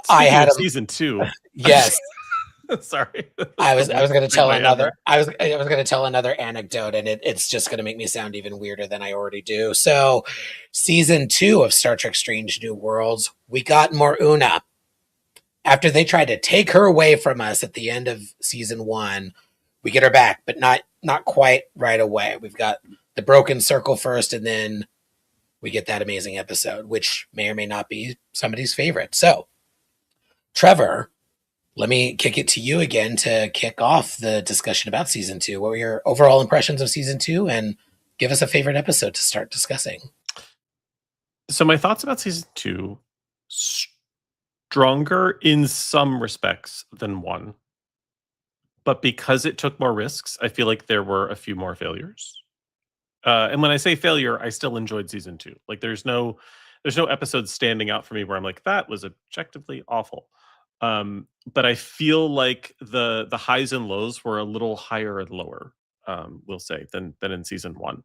I had season 2. Yes. Sorry. I was going to tell another. I was going to tell another anecdote, and it's just going to make me sound even weirder than I already do. So, season 2 of Star Trek: Strange New Worlds, we got more Una. After they tried to take her away from us at the end of season 1, we get her back, but not quite right away. We've got the Broken Circle first, and then we get that amazing episode, which may or may not be somebody's favorite. So, Trevor, let me kick it to you again to kick off the discussion about season 2. What were your overall impressions of season 2? And give us a favorite episode to start discussing. So my thoughts about season 2, stronger in some respects than 1. But because it took more risks, I feel like there were a few more failures. And when I say failure, I still enjoyed season 2. Like there's no episode standing out for me where I'm like, that was objectively awful. But I feel like the highs and lows were a little higher and lower, we'll say, than in season 1.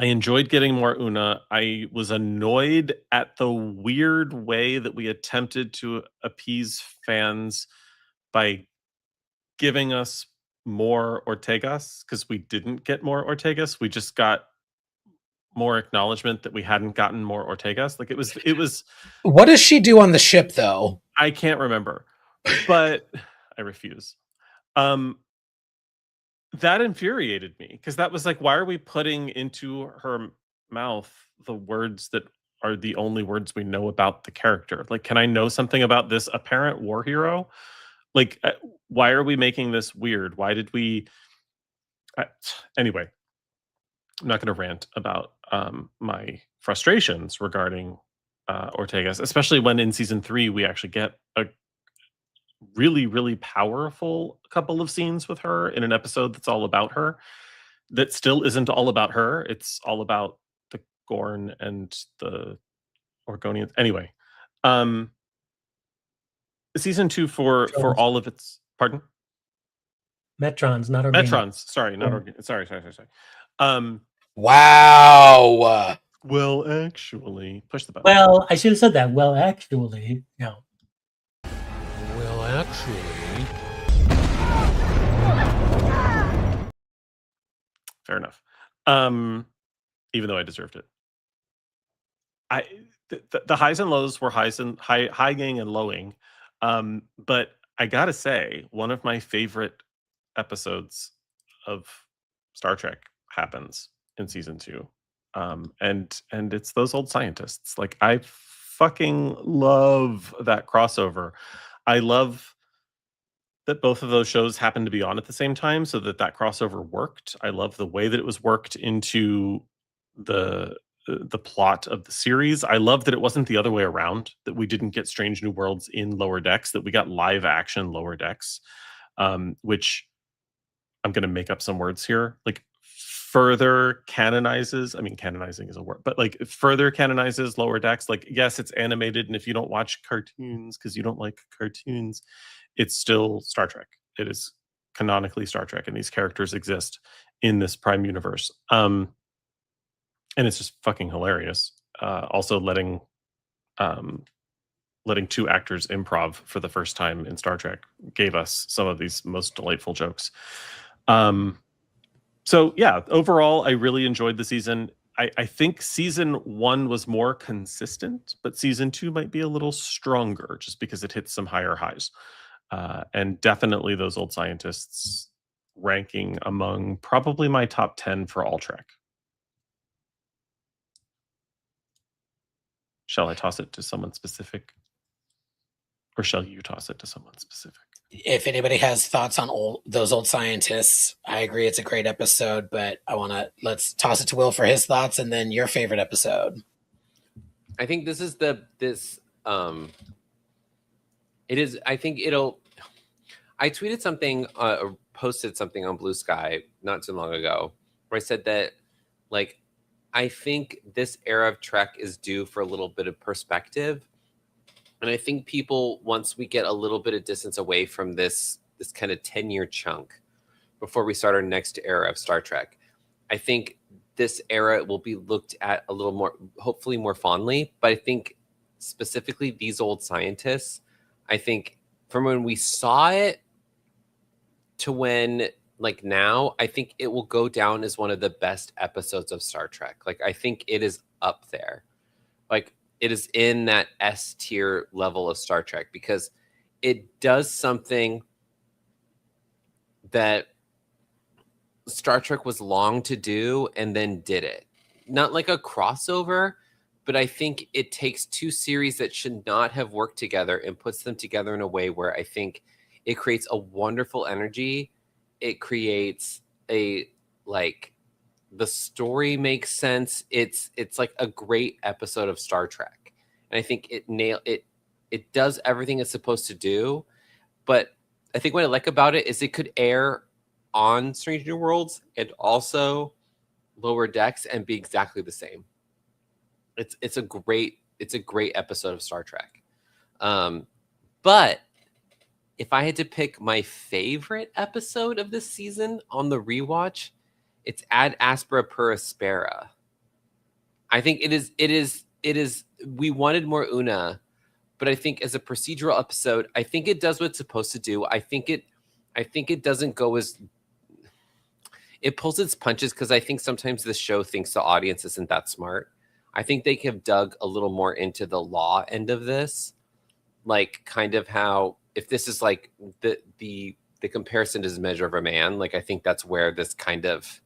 I enjoyed getting more Una. I was annoyed at the weird way that we attempted to appease fans by giving us more Ortegas, because we didn't get more Ortegas. We just got more acknowledgement that we hadn't gotten more Ortegas. Like it was. What does she do on the ship, though? I can't remember, but I refuse. That infuriated me because that was like, why are we putting into her mouth the words that are the only words we know about the character? Like, can I know something about this apparent war hero? Like, why are we making this weird? Why did we? Anyway, I'm not going to rant about my frustrations regarding Ortegas, especially when in season 3 we actually get a really, really powerful couple of scenes with her in an episode that's all about her. That still isn't all about her. It's all about the Gorn and the Orgonians. Anyway, season 2 for all of its pardon. Metrons, not Organians. Metrons. Sorry, not Organians. Sorry. Wow. Well, actually, push the button. Well, I should have said that. Well, actually, no. Well, actually. Fair enough. Even though I deserved it. The highs and lows were highing and lowing. But I gotta say, one of my favorite episodes of Star Trek happens in season 2. And it's those old scientists. Like, I fucking love that crossover. I love that both of those shows happened to be on at the same time, so that crossover worked. I love the way that it was worked into the plot of the series. I love that it wasn't the other way around, that we didn't get Strange New Worlds in Lower Decks, that we got live action Lower Decks, which I'm going to make up some words here, like further canonizes, I mean, canonizing is a word, but like further canonizes Lower Decks. Like, yes, it's animated, and if you don't watch cartoons because you don't like cartoons, it's still Star Trek. It is canonically Star Trek, and these characters exist in this Prime universe. And it's just fucking hilarious. Also letting two actors improv for the first time in Star Trek gave us some of these most delightful jokes. So yeah, overall, I really enjoyed the season. I think season 1 was more consistent, but season 2 might be a little stronger just because it hits some higher highs. And definitely those old scientists ranking among probably my top 10 for all Trek. Shall I toss it to someone specific? Or shall you toss it to someone specific? If anybody has thoughts on those old scientists, I agree it's a great episode, but let's toss it to Will for his thoughts, and then your favorite episode. I think this is I tweeted something, or posted something on Blue Sky not too long ago, where I said that, like, I think this era of Trek is due for a little bit of perspective. And I think people, once we get a little bit of distance away from this kind of 10-year chunk before we start our next era of Star Trek, I think this era will be looked at a little more, hopefully more fondly. But I think specifically these old scientists, I think from when we saw it to when, like, now, I think it will go down as one of the best episodes of Star Trek. Like, I think it is up there. Like, it is in that S tier level of Star Trek because it does something that Star Trek was long to do and then did it. Not like a crossover, but I think it takes two series that should not have worked together and puts them together in a way where I think it creates a wonderful energy. It creates a, like, the story makes sense. It's like a great episode of Star Trek. And I think it does everything it's supposed to do. But I think what I like about it is it could air on Strange New Worlds and also Lower Decks and be exactly the same. It's a great episode of Star Trek. But if I had to pick my favorite episode of this season on the rewatch, it's Ad Aspera Per Aspera. I think it is. We wanted more Una, but I think as a procedural episode, I think it does what it's supposed to do. I think it doesn't go as, it pulls its punches because I think sometimes the show thinks the audience isn't that smart. I think they have dug a little more into the law end of this, like kind of how, if this is like the comparison is Measure of a Man, like I think that's where this kind of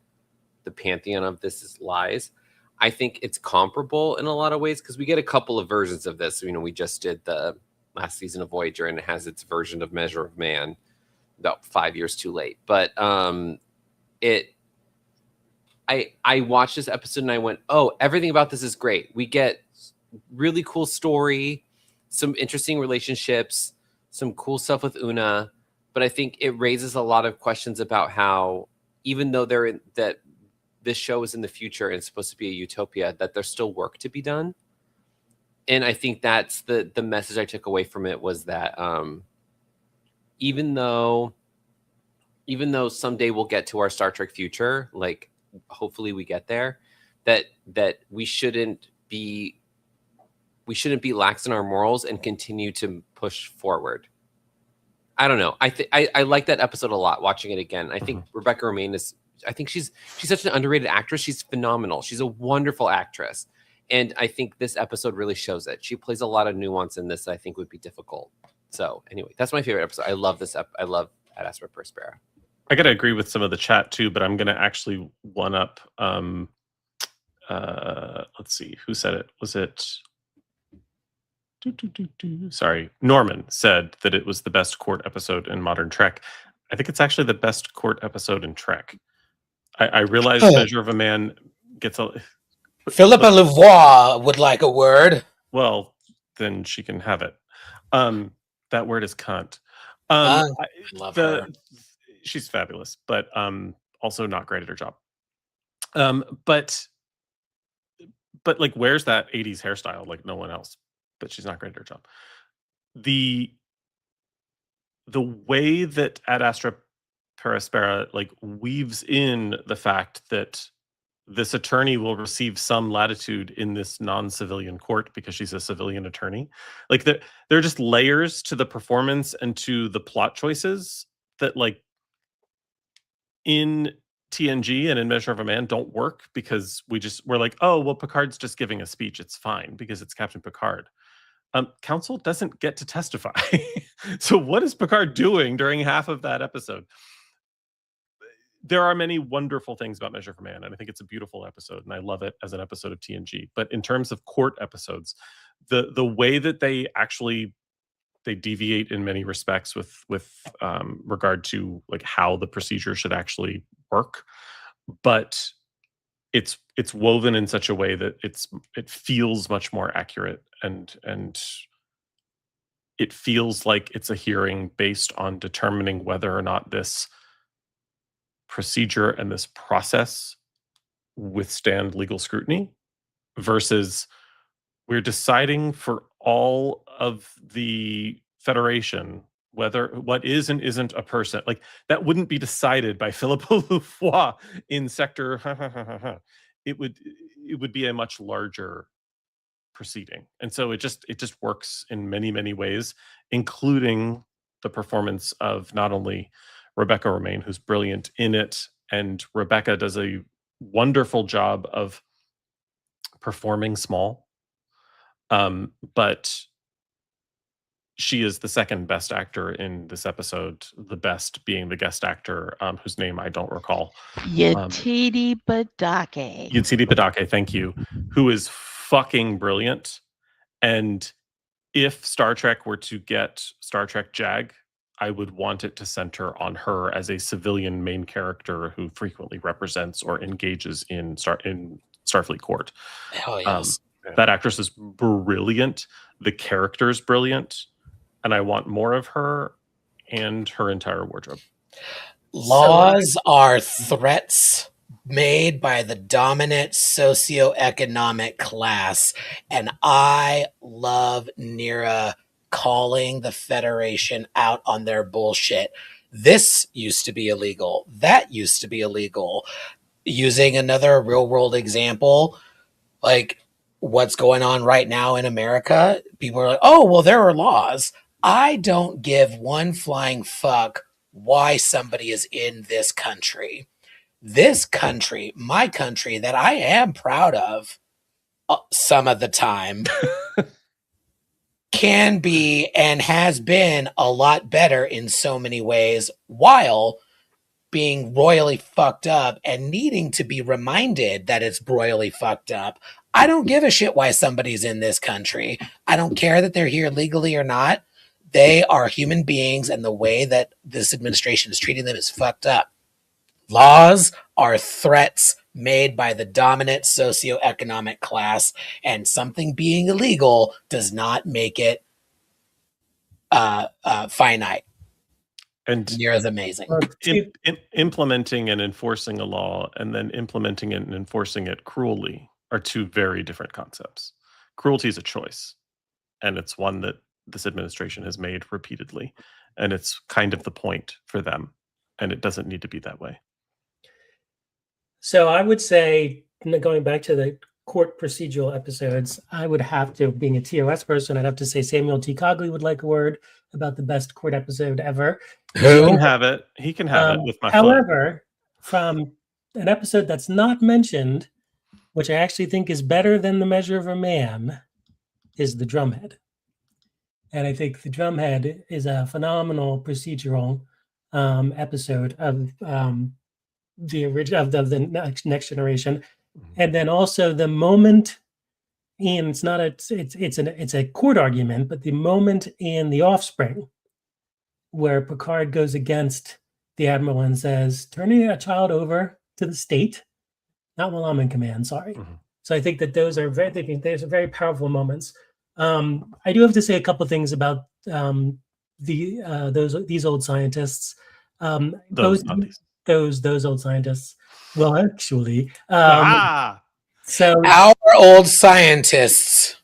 the pantheon of this lies. I think it's comparable in a lot of ways because we get a couple of versions of this. You know, we just did the last season of Voyager and it has its version of Measure of Man about 5 years too late. But I watched this episode and I went, oh, everything about this is great. We get really cool story, some interesting relationships, some cool stuff with Una, but I think it raises a lot of questions about how, even though that this show is in the future and it's supposed to be a utopia, that there's still work to be done. And I think that's the message I took away from it was that even though someday we'll get to our Star Trek future, like hopefully we get there, that we shouldn't be lax in our morals and continue to push forward. I don't know. I like that episode a lot. Watching it again, I think Rebecca Romaine I think she's such an underrated actress. She's phenomenal. She's a wonderful actress. And I think this episode really shows it. She plays a lot of nuance in this that I think would be difficult. So anyway, that's my favorite episode. I love this. I love Ad Astra per Spera. I gotta agree with some of the chat too, but I'm gonna actually one up. Let's see, who said it? Was it? Sorry, Norman said that it was the best court episode in modern Trek. I think it's actually the best court episode in Trek. I realize Measure of a Man gets a. Philippa Lavoie would like a word. Well, then she can have it. That word is cunt. I love her. She's fabulous, but also not great at her job. But like, where's that 80s hairstyle like no one else? But she's not great at her job. The way that Ad Astra per Spera like weaves in the fact that this attorney will receive some latitude in this non-civilian court because she's a civilian attorney. Like there are just layers to the performance and to the plot choices that like in TNG and in Measure of a Man don't work because we're like, oh, well, Picard's just giving a speech. It's fine because it's Captain Picard. Counsel doesn't get to testify. So what is Picard doing during half of that episode? There are many wonderful things about Measure of a Man, and I think it's a beautiful episode, and I love it as an episode of TNG. But in terms of court episodes, the way that they deviate in many respects with regard to like how the procedure should actually work, but it's woven in such a way that it feels much more accurate and it feels like it's a hearing based on determining whether or not this procedure and this process withstand legal scrutiny versus we're deciding for all of the Federation whether what is and isn't a person. Like that wouldn't be decided by Philippa Lavoie in Sector. It would be a much larger proceeding, and so it just works in many ways, including the performance of not only Rebecca Romaine, who's brilliant in it, and Rebecca does a wonderful job of performing small, but she is the second best actor in this episode, the best being the guest actor, whose name I don't recall. Yetidi Badake. Yetidi Badake, thank you, who is fucking brilliant. And if Star Trek were to get Star Trek JAG, I would want it to center on her as a civilian main character who frequently represents or engages in Starfleet Court. Hell yes. That actress is brilliant. The character is brilliant. And I want more of her and her entire wardrobe. Laws are threats made by the dominant socioeconomic class. And I love Nira calling the Federation out on their bullshit. This used to be illegal. That used to be illegal. Using another real world example, like what's going on right now in America, people are like, oh, well, there are laws. I don't give one flying fuck why somebody is in this country. This country, my country that I am proud of some of the time, can be and has been a lot better in so many ways while being royally fucked up and needing to be reminded that it's royally fucked up. I don't give a shit why somebody's in this country. I don't care that they're here legally or not. They are human beings, and the way that this administration is treating them is fucked up. Laws are threats made by the dominant socioeconomic class, and something being illegal does not make it finite. And Nira's amazing. Implementing and enforcing a law and then implementing it and enforcing it cruelly are two very different concepts. Cruelty is a choice, and it's one that this administration has made repeatedly, and it's kind of the point for them, and it doesn't need to be that way. So I would say, going back to the court procedural episodes, I would have to, being a TOS person, I'd have to say Samuel T. Cogley would like a word about the best court episode ever. He can have it. He can have it with my However, from an episode that's not mentioned, which I actually think is better than The Measure of a Man, is The Drumhead. And I think The Drumhead is a phenomenal procedural episode of the original of the next generation, and then also the moment. And it's not it's a court argument, but the moment in The Offspring where Picard goes against the admiral and says, "Turning a child over to the state, not while I'm in command." Sorry. So I think that those are very powerful moments. I do have to say a couple things about these old scientists. Those Old scientists. Well, actually, so our old scientists.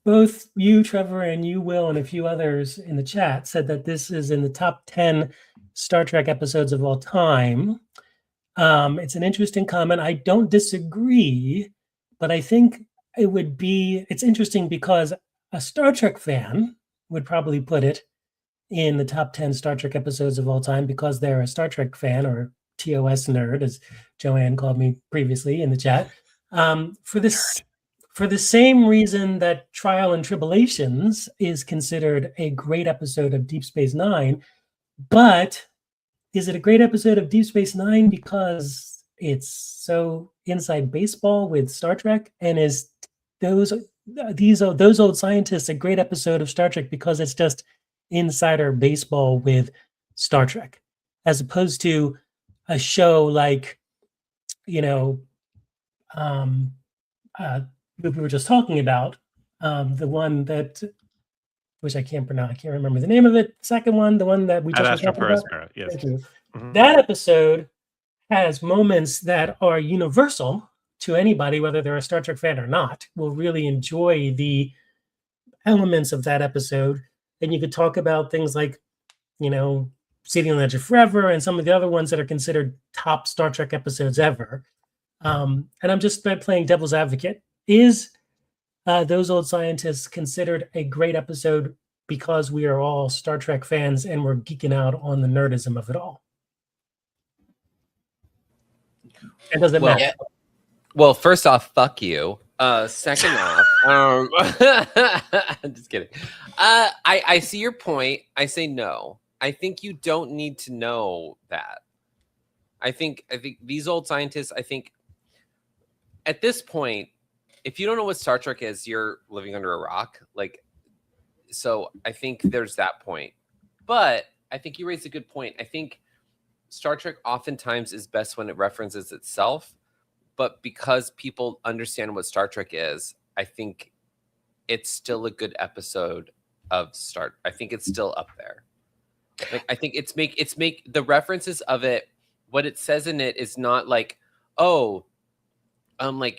Both you, Trevor, and you, Will, and a few others in the chat said that this is in the top 10 Star Trek episodes of all time. It's an interesting comment. I don't disagree, but I think it's interesting because a Star Trek fan would probably put it in the top 10 Star Trek episodes of all time because they're a Star Trek fan, or TOS nerd, as Joanne called me previously in the chat. For the same reason that Trial and Tribulations is considered a great episode of Deep Space Nine, but is it a great episode of Deep Space Nine because it's so inside baseball with Star Trek? And is those old scientists a great episode of Star Trek because it's just insider baseball with Star Trek, as opposed to a show like, we were just talking about, the one that, which I can't pronounce, I can't remember the name of it. The second one, the one that we just Ad were Astra talking about. Yes. Thank you. That episode has moments that are universal to anybody, whether they're a Star Trek fan or not, will really enjoy the elements of that episode. And you could talk about things like, City on the Edge of Forever and some of the other ones that are considered top Star Trek episodes ever. And I'm just playing devil's advocate. Is Those Old Scientists considered a great episode because we are all Star Trek fans and we're geeking out on the nerdism of it all? It doesn't matter. Well, first off, fuck you. Second off, I'm just kidding. I see your point. I say no. I think you don't need to know that. I think these old scientists, I think at this point, if you don't know what Star Trek is, you're living under a rock. So I think there's that point. But I think you raised a good point. I think Star Trek oftentimes is best when it references itself. But because people understand what Star Trek is, I think it's still a good episode of I think it's still up there. I think it's make the references of it, what it says in it is not like,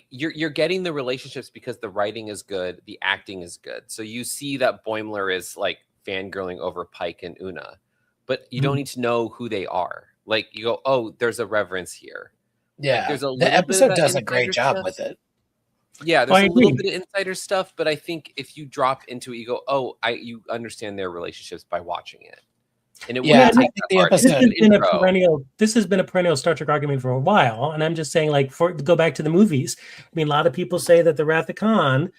you're getting the relationships because the writing is good, the acting is good. So you see that Boimler is like fangirling over Pike and Una, but you don't need to know who they are. Like you go, oh, there's a reverence here. Yeah, there's the episode does a great job with it. Yeah, there's a little bit of insider stuff, but I think if you drop into it, you go, oh, you understand their relationships by watching it. And I think the episode this has been a perennial Star Trek argument for a while, and I'm just saying, to go back to the movies. I mean, a lot of people say that The Wrath of Khan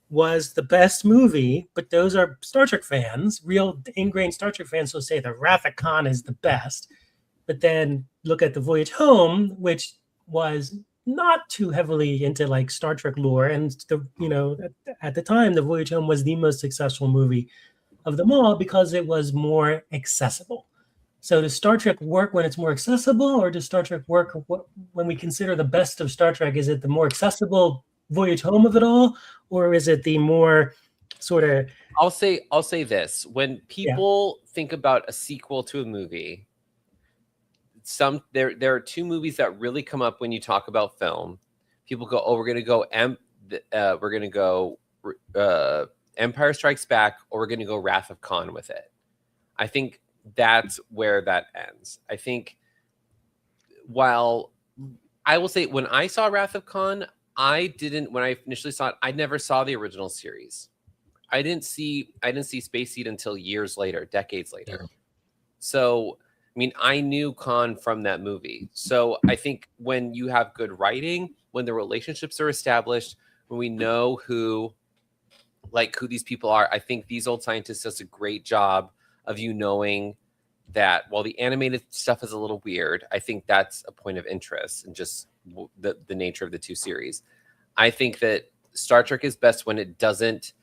was the best movie, but those are Star Trek fans, real ingrained Star Trek fans, who say The Wrath of Khan is the best. But then look at The Voyage Home, which was not too heavily into Star Trek lore, and at the time, The Voyage Home was the most successful movie of them all because it was more accessible. So does Star Trek work when it's more accessible, or does Star Trek work when we consider the best of Star Trek? Is it the more accessible Voyage Home of it all, or is it the more sort of? I'll say this: when people think about a sequel to a movie, there are two movies that really come up when you talk about film. People go, oh, we're gonna go Empire Strikes Back, or we're gonna go Wrath of Khan with it. I think that's where that ends. I think while I will say when I saw Wrath of Khan, when I initially saw it, I never saw the original series. I didn't see Space Seed until years later, decades later. So mean, I knew Khan from that movie. So I think when you have good writing, when the relationships are established, when we know who these people are, I think These Old Scientists does a great job of you knowing that while the animated stuff is a little weird, I think that's a point of interest and just the nature of the two series. I think that Star Trek is best when it doesn't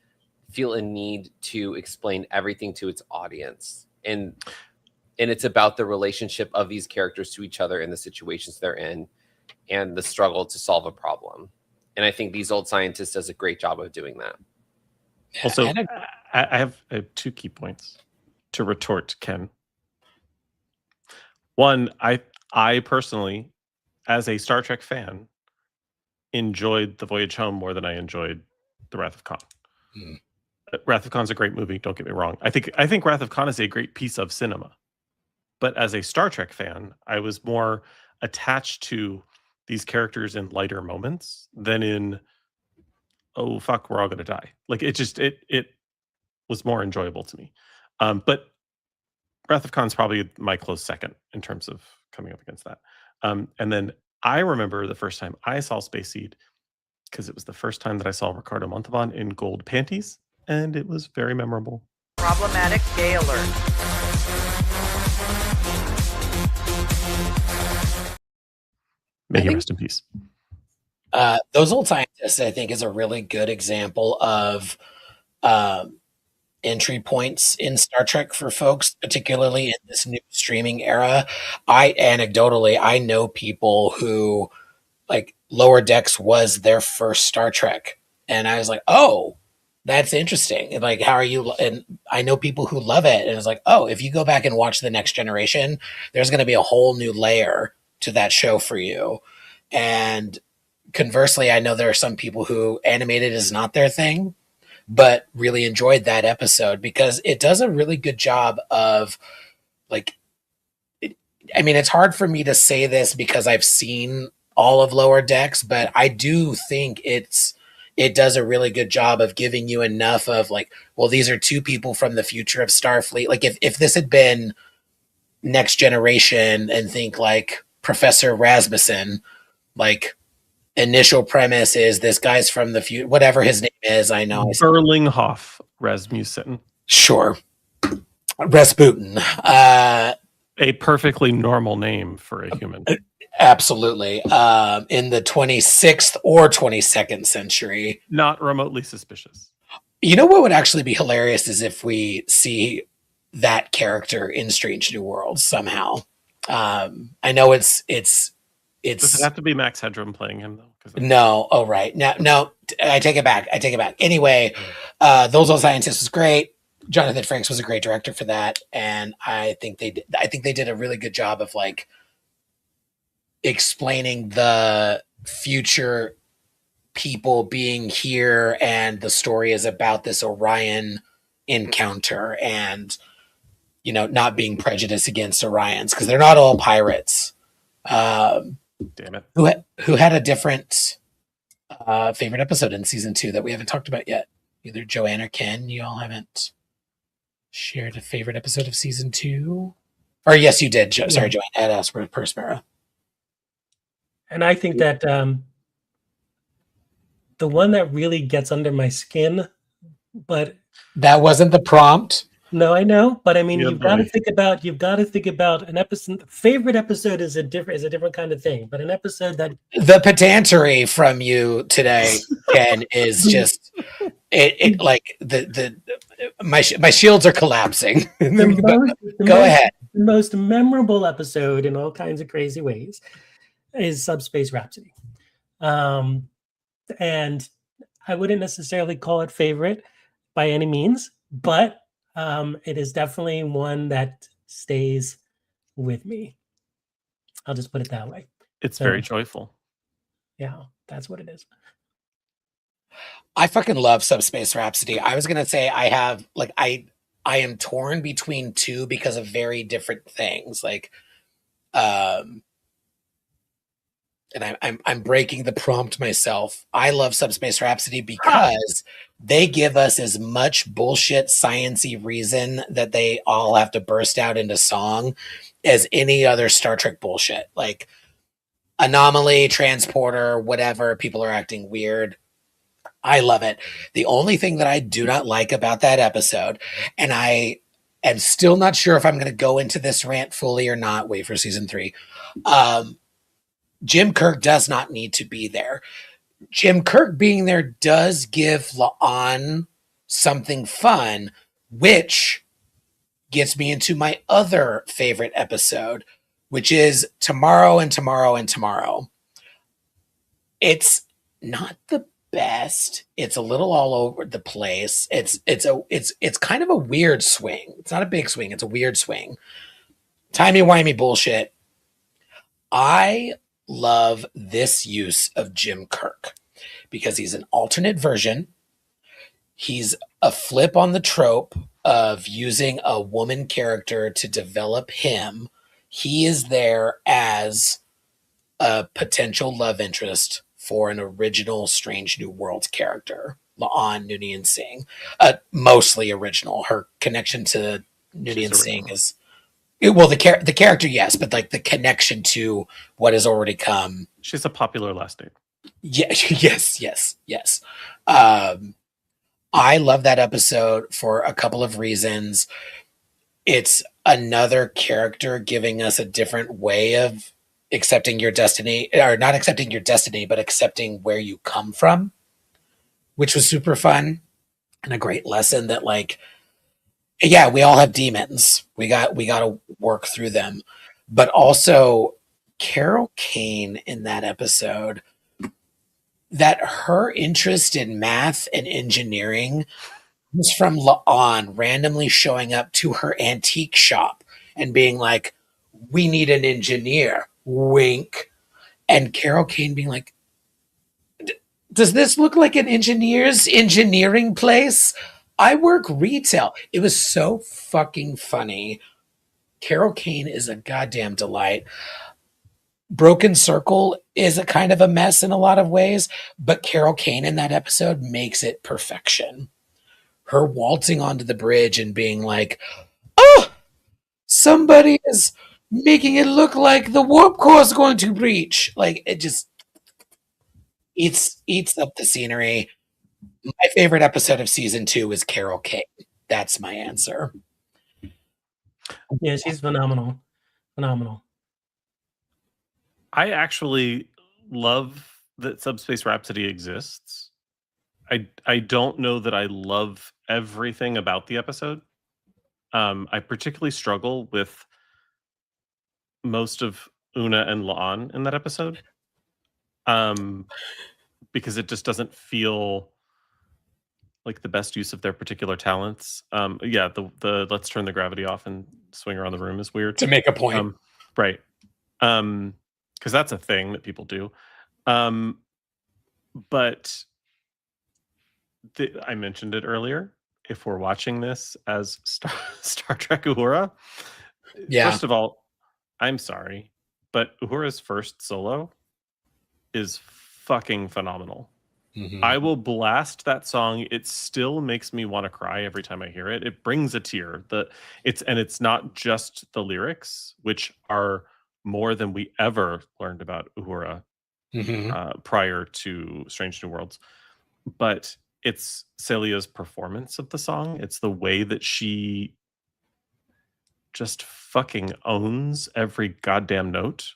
feel a need to explain everything to its audience. And it's about the relationship of these characters to each other and the situations they're in and the struggle to solve a problem. And I think These Old Scientists does a great job of doing that. Also, I have 2 key points to retort, Ken. One, I personally, as a Star Trek fan, enjoyed The Voyage Home more than I enjoyed The Wrath of Khan. Wrath of Khan's a great movie, don't get me wrong. I think Wrath of Khan is a great piece of cinema. But as a Star Trek fan, I was more attached to these characters in lighter moments than in, oh fuck, we're all gonna die. Like it was more enjoyable to me. But Wrath of Khan's probably my close second in terms of coming up against that. And then I remember the first time I saw Space Seed because it was the first time that I saw Ricardo Montalban in gold panties, and it was very memorable. Problematic gay alert. May he rest in peace. Those Old Scientists, I think, is a really good example of entry points in Star Trek for folks, particularly in this new streaming era. Anecdotally, I know people who, like, Lower Decks was their first Star Trek. And I was like, oh, that's interesting. And like, how are you? And I know people who love it. And it's like, oh, if you go back and watch The Next Generation, there's going to be a whole new layer to that show for you. And conversely, I know there are some people who animated is not their thing, but really enjoyed that episode because it does a really good job of, like, I mean, it's hard for me to say this because I've seen all of Lower Decks, but I do think it does a really good job of giving you enough of, like, well, these are 2 people from the future of Starfleet. Like, if this had been Next Generation and think like Professor Rasmussen, like, initial premise is this guy's from the future, whatever his name is. I know. Berlinghoff Rasmussen. Sure. Rasputin. A perfectly normal name for a human. Absolutely. In the 26th or 22nd century. Not remotely suspicious. You know what would actually be hilarious is if we see that character in Strange New Worlds somehow. I know it's Does it have to be Max Headroom playing him though? No. Oh, right. No, I take it back. Anyway, Those Old Scientists was great. Jonathan Frakes was a great director for that. And I think they did a really good job of, like, explaining the future people being here, and the story is about this Orion encounter and, you know, not being prejudiced against Orions because they're not all pirates. Damn it. Who had a different favorite episode in season 2 that we haven't talked about yet? Either Joanne or Ken, you all haven't shared a favorite episode of season 2? Or yes, you did. Sorry, Joanne. I had asked for Perspera. And I think that the one that really gets under my skin, but that wasn't the prompt. No, I know, but I mean, you've got to think about an episode. Favorite episode is a different kind of thing, but an episode that the pedantery from you today, Ken, is just it like my shields are collapsing. Go ahead. The most memorable episode in all kinds of crazy ways is Subspace Rhapsody. And I wouldn't necessarily call it favorite by any means, but it is definitely one that stays with me. I'll just put it that way. It's very joyful. Yeah, that's what it is. I fucking love Subspace Rhapsody. I was gonna say I am torn between 2 because of very different things. Like, and I'm breaking the prompt myself. I love Subspace Rhapsody because they give us as much bullshit science-y reason that they all have to burst out into song as any other Star Trek bullshit. Like anomaly, transporter, whatever, people are acting weird. I love it. The only thing that I do not like about that episode, and I am still not sure if I'm going to go into this rant fully or not, wait for season 3. Jim Kirk does not need to be there. Jim Kirk being there does give La'an something fun, which gets me into my other favorite episode, which is Tomorrow and Tomorrow and Tomorrow. It's not the best. It's a little all over the place. It's kind of a weird swing. It's not a big swing. It's a weird swing. Timey-wimey bullshit. I love this use of Jim Kirk because he's an alternate version. He's a flip on the trope of using a woman character to develop him. He is there as a potential love interest for an original Strange New Worlds character, La'an Noonien Singh. Mostly original. Her connection to Noonien Singh is well, the character, yes, but like the connection to what has already come. She's a popular last name. Yeah, yes. I love that episode for a couple of reasons. It's another character giving us a different way of accepting your destiny, or not accepting your destiny, but accepting where you come from, which was super fun and a great lesson that, like, yeah, we all have demons. We got to work through them. But also Carol Kane in that episode, that her interest in math and engineering was from La'an randomly showing up to her antique shop and being like, we need an engineer, wink. And Carol Kane being like, does this look like an engineer's engineering place? I work retail. It was so fucking funny. Carol Kane is a goddamn delight. Broken Circle is a kind of a mess in a lot of ways, but Carol Kane in that episode makes it perfection. Her waltzing onto the bridge and being like, oh, somebody is making it look like the warp core is going to breach. Like, it just eats up the scenery. My favorite episode of season 2 is Carol Kane. That's my answer. Yeah, she's phenomenal. Phenomenal. I actually love that Subspace Rhapsody exists. I don't know that I love everything about the episode. I particularly struggle with most of Una and La'an in that episode. Because it just doesn't feel like the best use of their particular talents. Yeah, the let's turn the gravity off and swing around the room is weird. To make a point. Right. Because that's a thing that people do. But I mentioned it earlier. If we're watching this as Star Trek Uhura, yeah. First of all, I'm sorry, but Uhura's first solo is fucking phenomenal. Mm-hmm. I will blast that song. It still makes me want to cry every time I hear it. It brings a tear. It's not just the lyrics, which are more than we ever learned about Uhura prior to Strange New Worlds. But it's Celia's performance of the song. It's the way that she just fucking owns every goddamn note.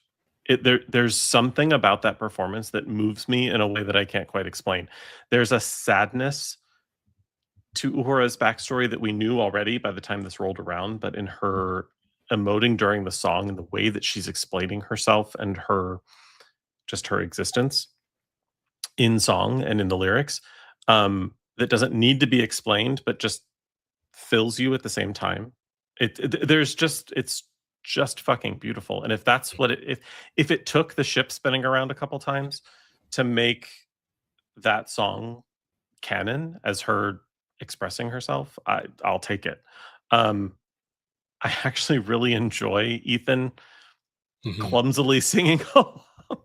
There's something about that performance that moves me in a way that I can't quite explain. There's a sadness to Uhura's backstory that we knew already by the time this rolled around, but in her emoting during the song and the way that she's explaining herself and her existence in song and in the lyrics, that doesn't need to be explained, but just fills you at the same time. It's just fucking beautiful. And if that's what if it took the ship spinning around a couple times to make that song canon as her expressing herself, I'll take it. I actually really enjoy Ethan clumsily singing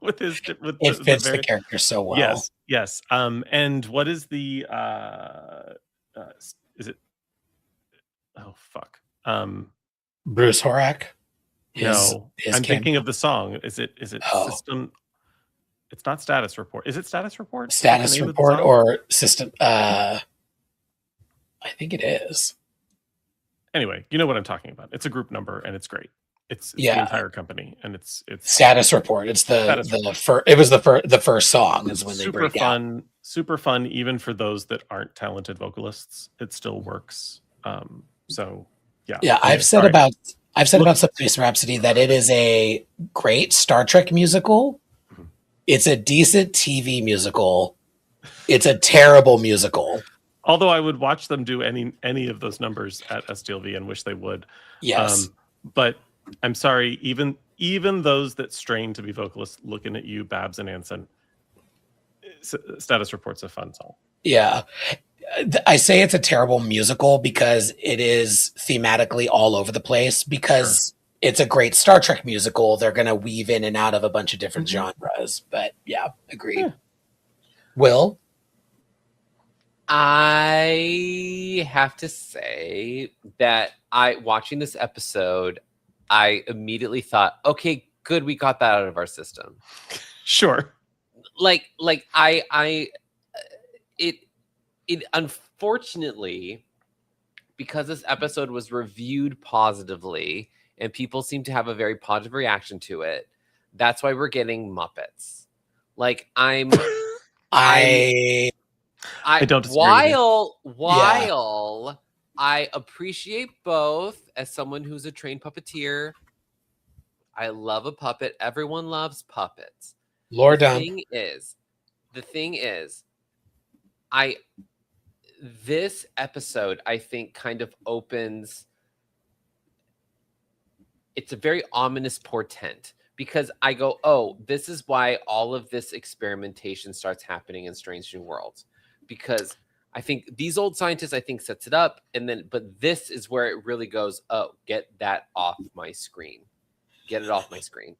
with his it fits the character so well. Yes. And what is the is it, oh fuck, Bruce Horak? No, I'm thinking of the song. Is it Oh. System? It's not Status Report. Is it Status Report? Is that the Status name of the Report song? or System. I think it is. Anyway, you know what I'm talking about. It's a group number and it's great. It's the Yeah. entire company and it's Status Report. It's Status the Report. first. It was the first song is when they super break out. fun, super fun. Even for those that aren't talented vocalists, it still works. So yeah. Yeah, Anyway, I've said sorry. about Space Rhapsody that it is a great Star Trek musical. It's a decent TV musical. It's a terrible musical. Although I would watch them do any of those numbers at STLV and wish they would. Yes. But I'm sorry, even those that strain to be vocalists, looking at you, Babs and Anson, Status Report's a fun song. Yeah. I say it's a terrible musical because it is thematically all over the place because it's a great Star Trek musical. They're going to weave in and out of a bunch of different genres. But yeah, agreed. Yeah. Will? I have to say that watching this episode, I immediately thought, okay, good, we got that out of our system. Sure. It unfortunately, because this episode was reviewed positively and people seem to have a very positive reaction to it, that's why we're getting Muppets. Like I don't disagree while I appreciate both as someone who's a trained puppeteer, I love a puppet. Everyone loves puppets. Lord The thing is, this episode, I think, kind of opens. It's a very ominous portent because I go, oh, this is why all of this experimentation starts happening in Strange New Worlds. Because I think these old scientists, I think, sets it up. But this is where it really goes, oh, get that off my screen. Get it off my screen.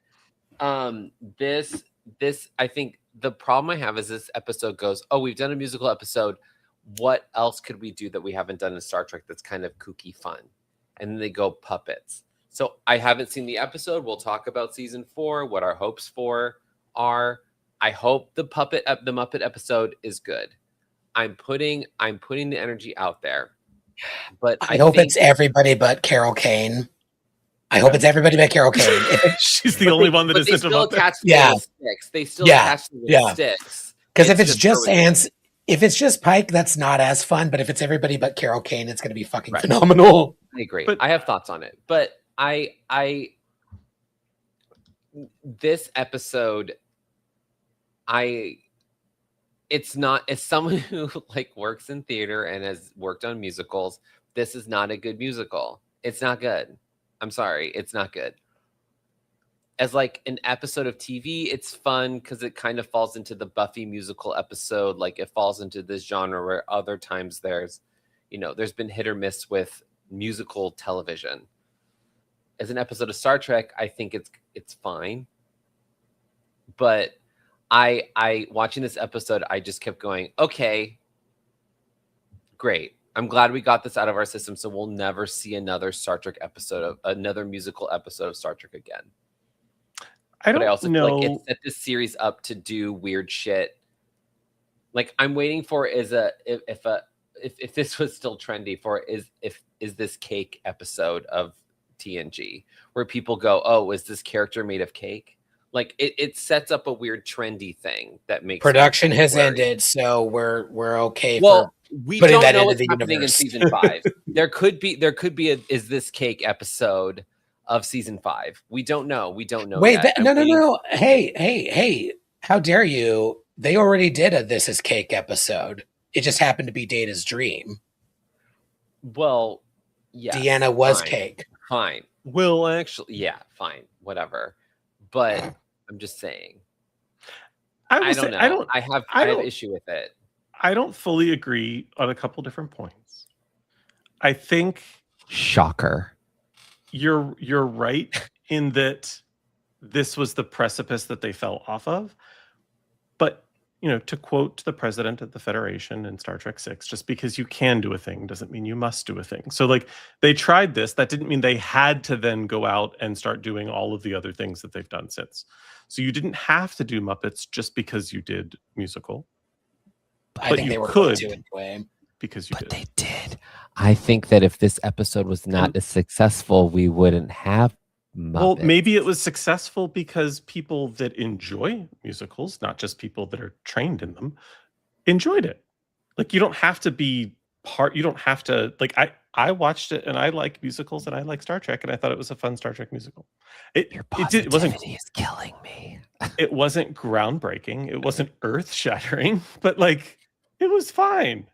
This, I think the problem I have is this episode goes, oh, we've done a musical episode. What else could we do that we haven't done in Star Trek that's kind of kooky fun? And then they go puppets. So I haven't seen the episode. We'll talk about season 4, what our hopes for are. I hope the Muppet episode is good. I'm putting the energy out there. But I hope it's everybody but Carol Kane. I hope it's everybody but Carol Kane. She's the only one that isn't a Muppet. Attached to the sticks. They still attach to the sticks. Because if it's just Ants, if it's just Pike, that's not as fun. But if it's everybody but Carol Kane, it's going to be fucking phenomenal. I agree. I have thoughts on it, but this episode, it's not, as someone who like works in theater and has worked on musicals, this is not a good musical. It's not good. I'm sorry, it's not good. As like an episode of TV, it's fun because it kind of falls into the Buffy musical episode. Like it falls into this genre where other times there's been hit or miss with musical television. As an episode of Star Trek, I think it's fine. But I watching this episode, I just kept going, okay, great. I'm glad we got this out of our system, so we'll never see another another musical episode of Star Trek again. I also feel like it set this series up to do weird shit. Like I'm waiting for if this was still trendy is this cake episode of TNG where people go, oh, is this character made of cake? Like it sets up a weird trendy thing that makes production has ended, so we're okay. Well, we putting don't that know into what's the happening universe. in season 5. There could be a is this cake episode of season 5. We don't know. Wait, no. Hey! How dare you? They already did a This Is Cake episode. It just happened to be Data's dream. Well, yeah. Deanna was cake. Fine. Well, actually, yeah, fine, whatever. But I'm just saying. I don't know. I have issue with it. I don't fully agree on a couple different points. I think shocker. You're right in that this was the precipice that they fell off of. But, to quote the president of the Federation in Star Trek 6, just because you can do a thing doesn't mean you must do a thing. So like they tried this, that didn't mean they had to then go out and start doing all of the other things that they've done since. So you didn't have to do Muppets just because you did musical. I think they were going to anyway. Because you But did. they did. I think that if this episode was not as successful, we wouldn't have Muppets. Well, maybe it was successful because people that enjoy musicals, not just people that are trained in them, enjoyed it. Like you don't have to be you don't have to like I watched it and I like musicals and I like Star Trek and I thought it was a fun Star Trek musical. Your It wasn't positivity is killing me. it wasn't groundbreaking, it wasn't earth-shattering, but like it was fine.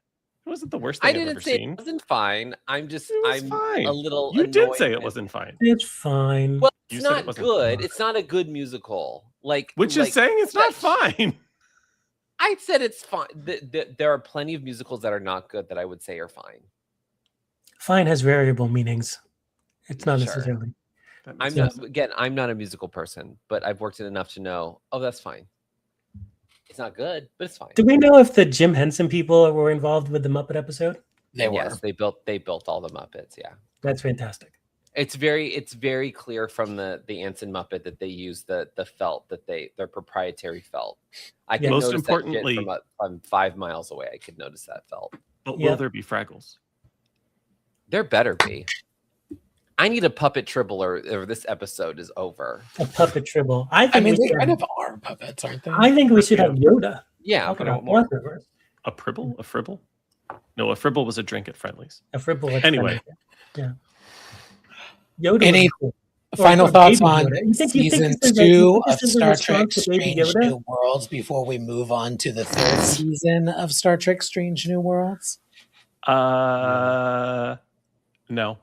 It wasn't the worst thing I I've didn't ever say seen. it wasn't fine. I'm fine. a little You did annoyed say it with- wasn't fine. It's fine. Well, You it's said it not wasn't good. fine. It's not a good musical. Like Which is saying it's not fine. I said it's fine. There are plenty of musicals that are not good that I would say are fine. Fine has variable meanings. It's not Sure. necessarily. I'm not a musical person, but I've worked it enough to know, oh, that's fine. It's not good, but it's fine. Do we know if the Jim Henson people were involved with the Muppet episode? They were. Yes, they built all the Muppets. Yeah, That's fantastic. it's very clear from the Anson Muppet that they use the felt that their proprietary felt. I can Most notice importantly, that shit from 5 miles away. I could notice that felt. But Yeah. will there be Fraggles? There better be. I need a puppet tribble or this episode is over. A puppet tribble. I I mean, we they should- kind of are puppets, aren't they? I think we should have Yoda. Yeah, Talk but I about want more. Warhammer. A Pribble? A Fribble? No, a Fribble was a drink at Friendly's. A fribble. like Anyway. Friendly. Yeah. Yoda. Any was cool. Final Or thoughts Baby on Yoda. You think season this is a- 2 you think of this is a Star Trek response to Baby Strange Yoda? New Worlds before we move on to the 3rd season of Star Trek Strange New Worlds? No.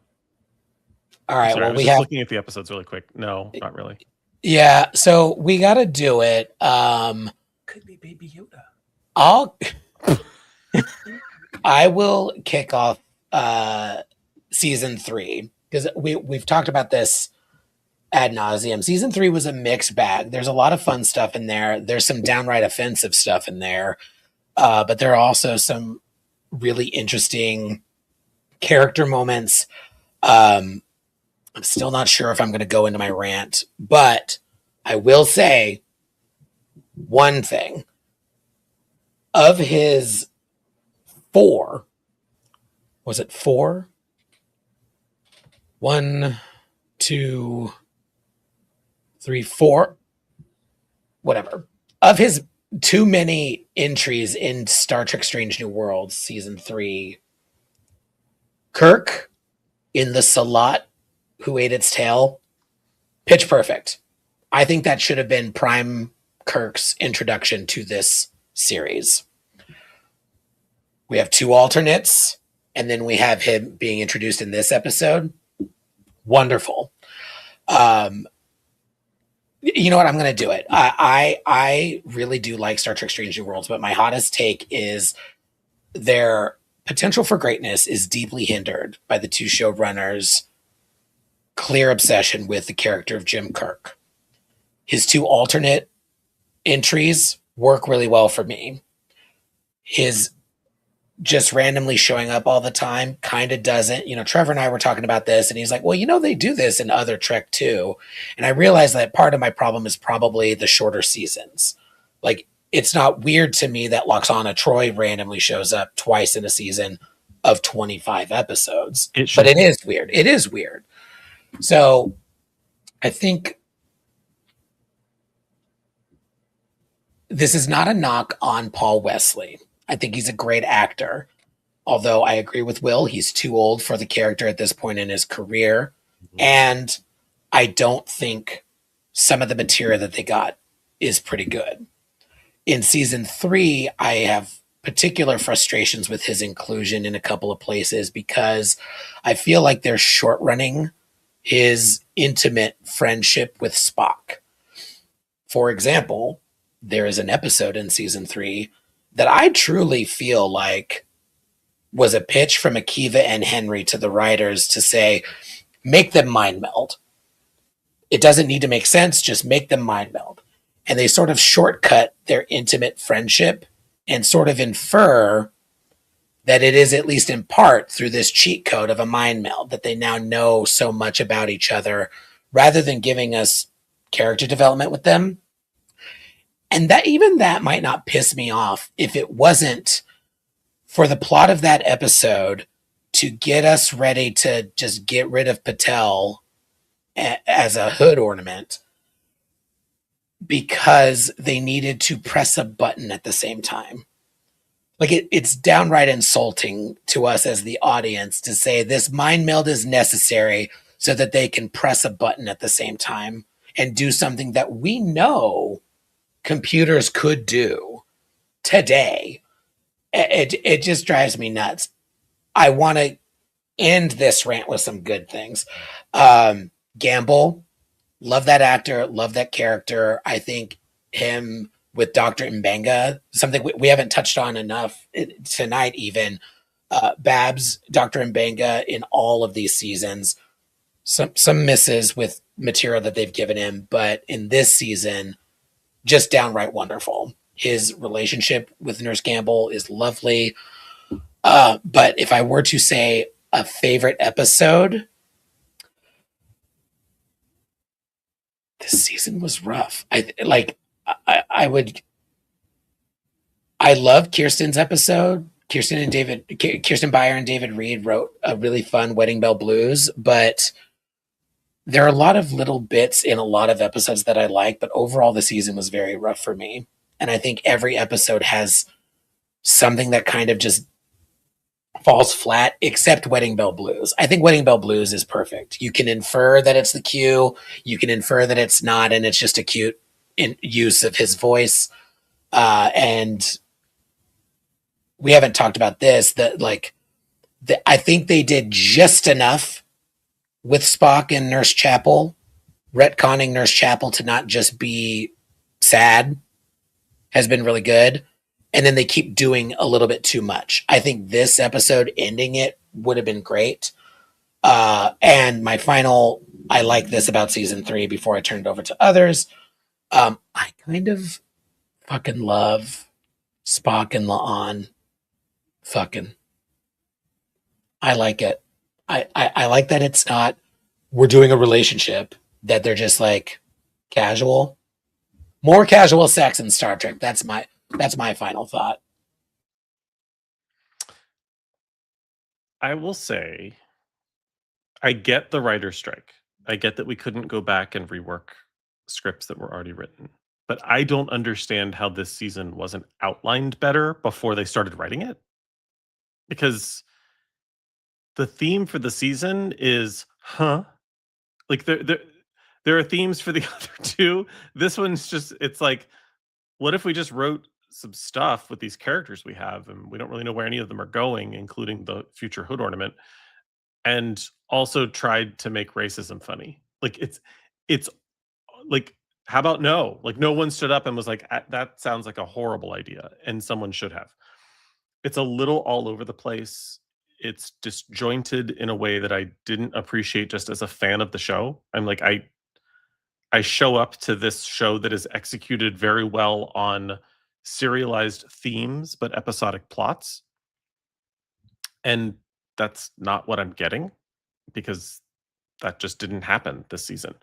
All right, Sorry, I well, was we just have. looking at the episodes really quick. No, not really. Yeah, so we got to do it. Could be Baby Yoda. I will kick off season 3 because we've talked about this ad nauseum. Season 3 was a mixed bag. There's a lot of fun stuff in there. There's some downright offensive stuff in there, but there are also some really interesting character moments. I'm still not sure if I'm going to go into my rant, but I will say one thing. Of his 4, was it 4? 1, 2, 3, 4, whatever. Of his too many entries in Star Trek Strange New Worlds season 3, Kirk in the Salat who ate its tail, pitch perfect. I think that should have been Prime Kirk's introduction to this series. We have 2 alternates, and then we have him being introduced in this episode. Wonderful. You know what? I'm going to do it. I really do like Star Trek Strange New Worlds, but my hottest take is their potential for greatness is deeply hindered by the 2 showrunners' clear obsession with the character of Jim Kirk. His 2 alternate entries work really well for me. His just randomly showing up all the time kind of doesn't. Trevor and I were talking about this, and he's like, well, they do this in other Trek too. And I realized that part of my problem is probably the shorter seasons. Like, it's not weird to me that Loxana Troy randomly shows up twice in a season of 25 episodes. But it is weird. It is weird. So I think this is not a knock on Paul Wesley. I think he's a great actor. Although I agree with Will, he's too old for the character at this point in his career. And I don't think some of the material that they got is pretty good. In season 3, I have particular frustrations with his inclusion in a couple of places because I feel like they're short running his intimate friendship with Spock. For example, there is an episode in season 3 that I truly feel like was a pitch from Akiva and Henry to the writers to say, make them mind meld. It doesn't need to make sense, just make them mind meld. and they sort of shortcut their intimate friendship and sort of infer that it is, at least in part, through this cheat code of a mind meld that they now know so much about each other rather than giving us character development with them. And that, even that might not piss me off if it wasn't for the plot of that episode to get us ready to just get rid of Patel as a hood ornament, because they needed to press a button at the same time. Like, it's downright insulting to us as the audience to say this mind meld is necessary so that they can press a button at the same time and do something that we know computers could do today. It just drives me nuts. I want to end this rant with some good things. Gamble, love that actor, love that character. I think him with Dr. Mbenga, something we haven't touched on enough tonight even. Babs, Dr. Mbenga in all of these seasons. Some misses with material that they've given him, but in this season, just downright wonderful. His relationship with Nurse Gamble is lovely. But if I were to say a favorite episode, this season was rough. I love Kirsten's episode. Kirsten Beyer and David Reed wrote a really fun Wedding Bell Blues, but there are a lot of little bits in a lot of episodes that I like, but overall the season was very rough for me. And I think every episode has something that kind of just falls flat, except Wedding Bell Blues. I think Wedding Bell Blues is perfect. You can infer that it's the cue, you can infer that it's not, and it's just a cute use of his voice. And we haven't talked about this, I think they did just enough with Spock and Nurse Chapel, retconning Nurse Chapel to not just be sad has been really good. And then they keep doing a little bit too much. I think this episode ending it would have been great. And my final, I like this about season 3 before I turn it over to others. I kind of fucking love Spock and La'an fucking. I like it. I like that it's not, we're doing a relationship, that they're just like casual. More casual sex in Star Trek. That's my final thought. I will say, I get the writer's strike. I get that we couldn't go back and rework scripts that were already written. But I don't understand how this season wasn't outlined better before they started writing it. Because the theme for the season is, like there are themes for the other two. This one's just, it's like, what if we just wrote some stuff with these characters we have, and we don't really know where any of them are going, including the future hood ornament, and also tried to make racism funny. Like it's like, how about no? Like, no one stood up and was like, that sounds like a horrible idea, and someone should have. It's a little all over the place. It's disjointed in a way that I didn't appreciate just as a fan of the show. I'm like, I show up to this show that is executed very well on serialized themes, but episodic plots. And that's not what I'm getting, because that just didn't happen this season.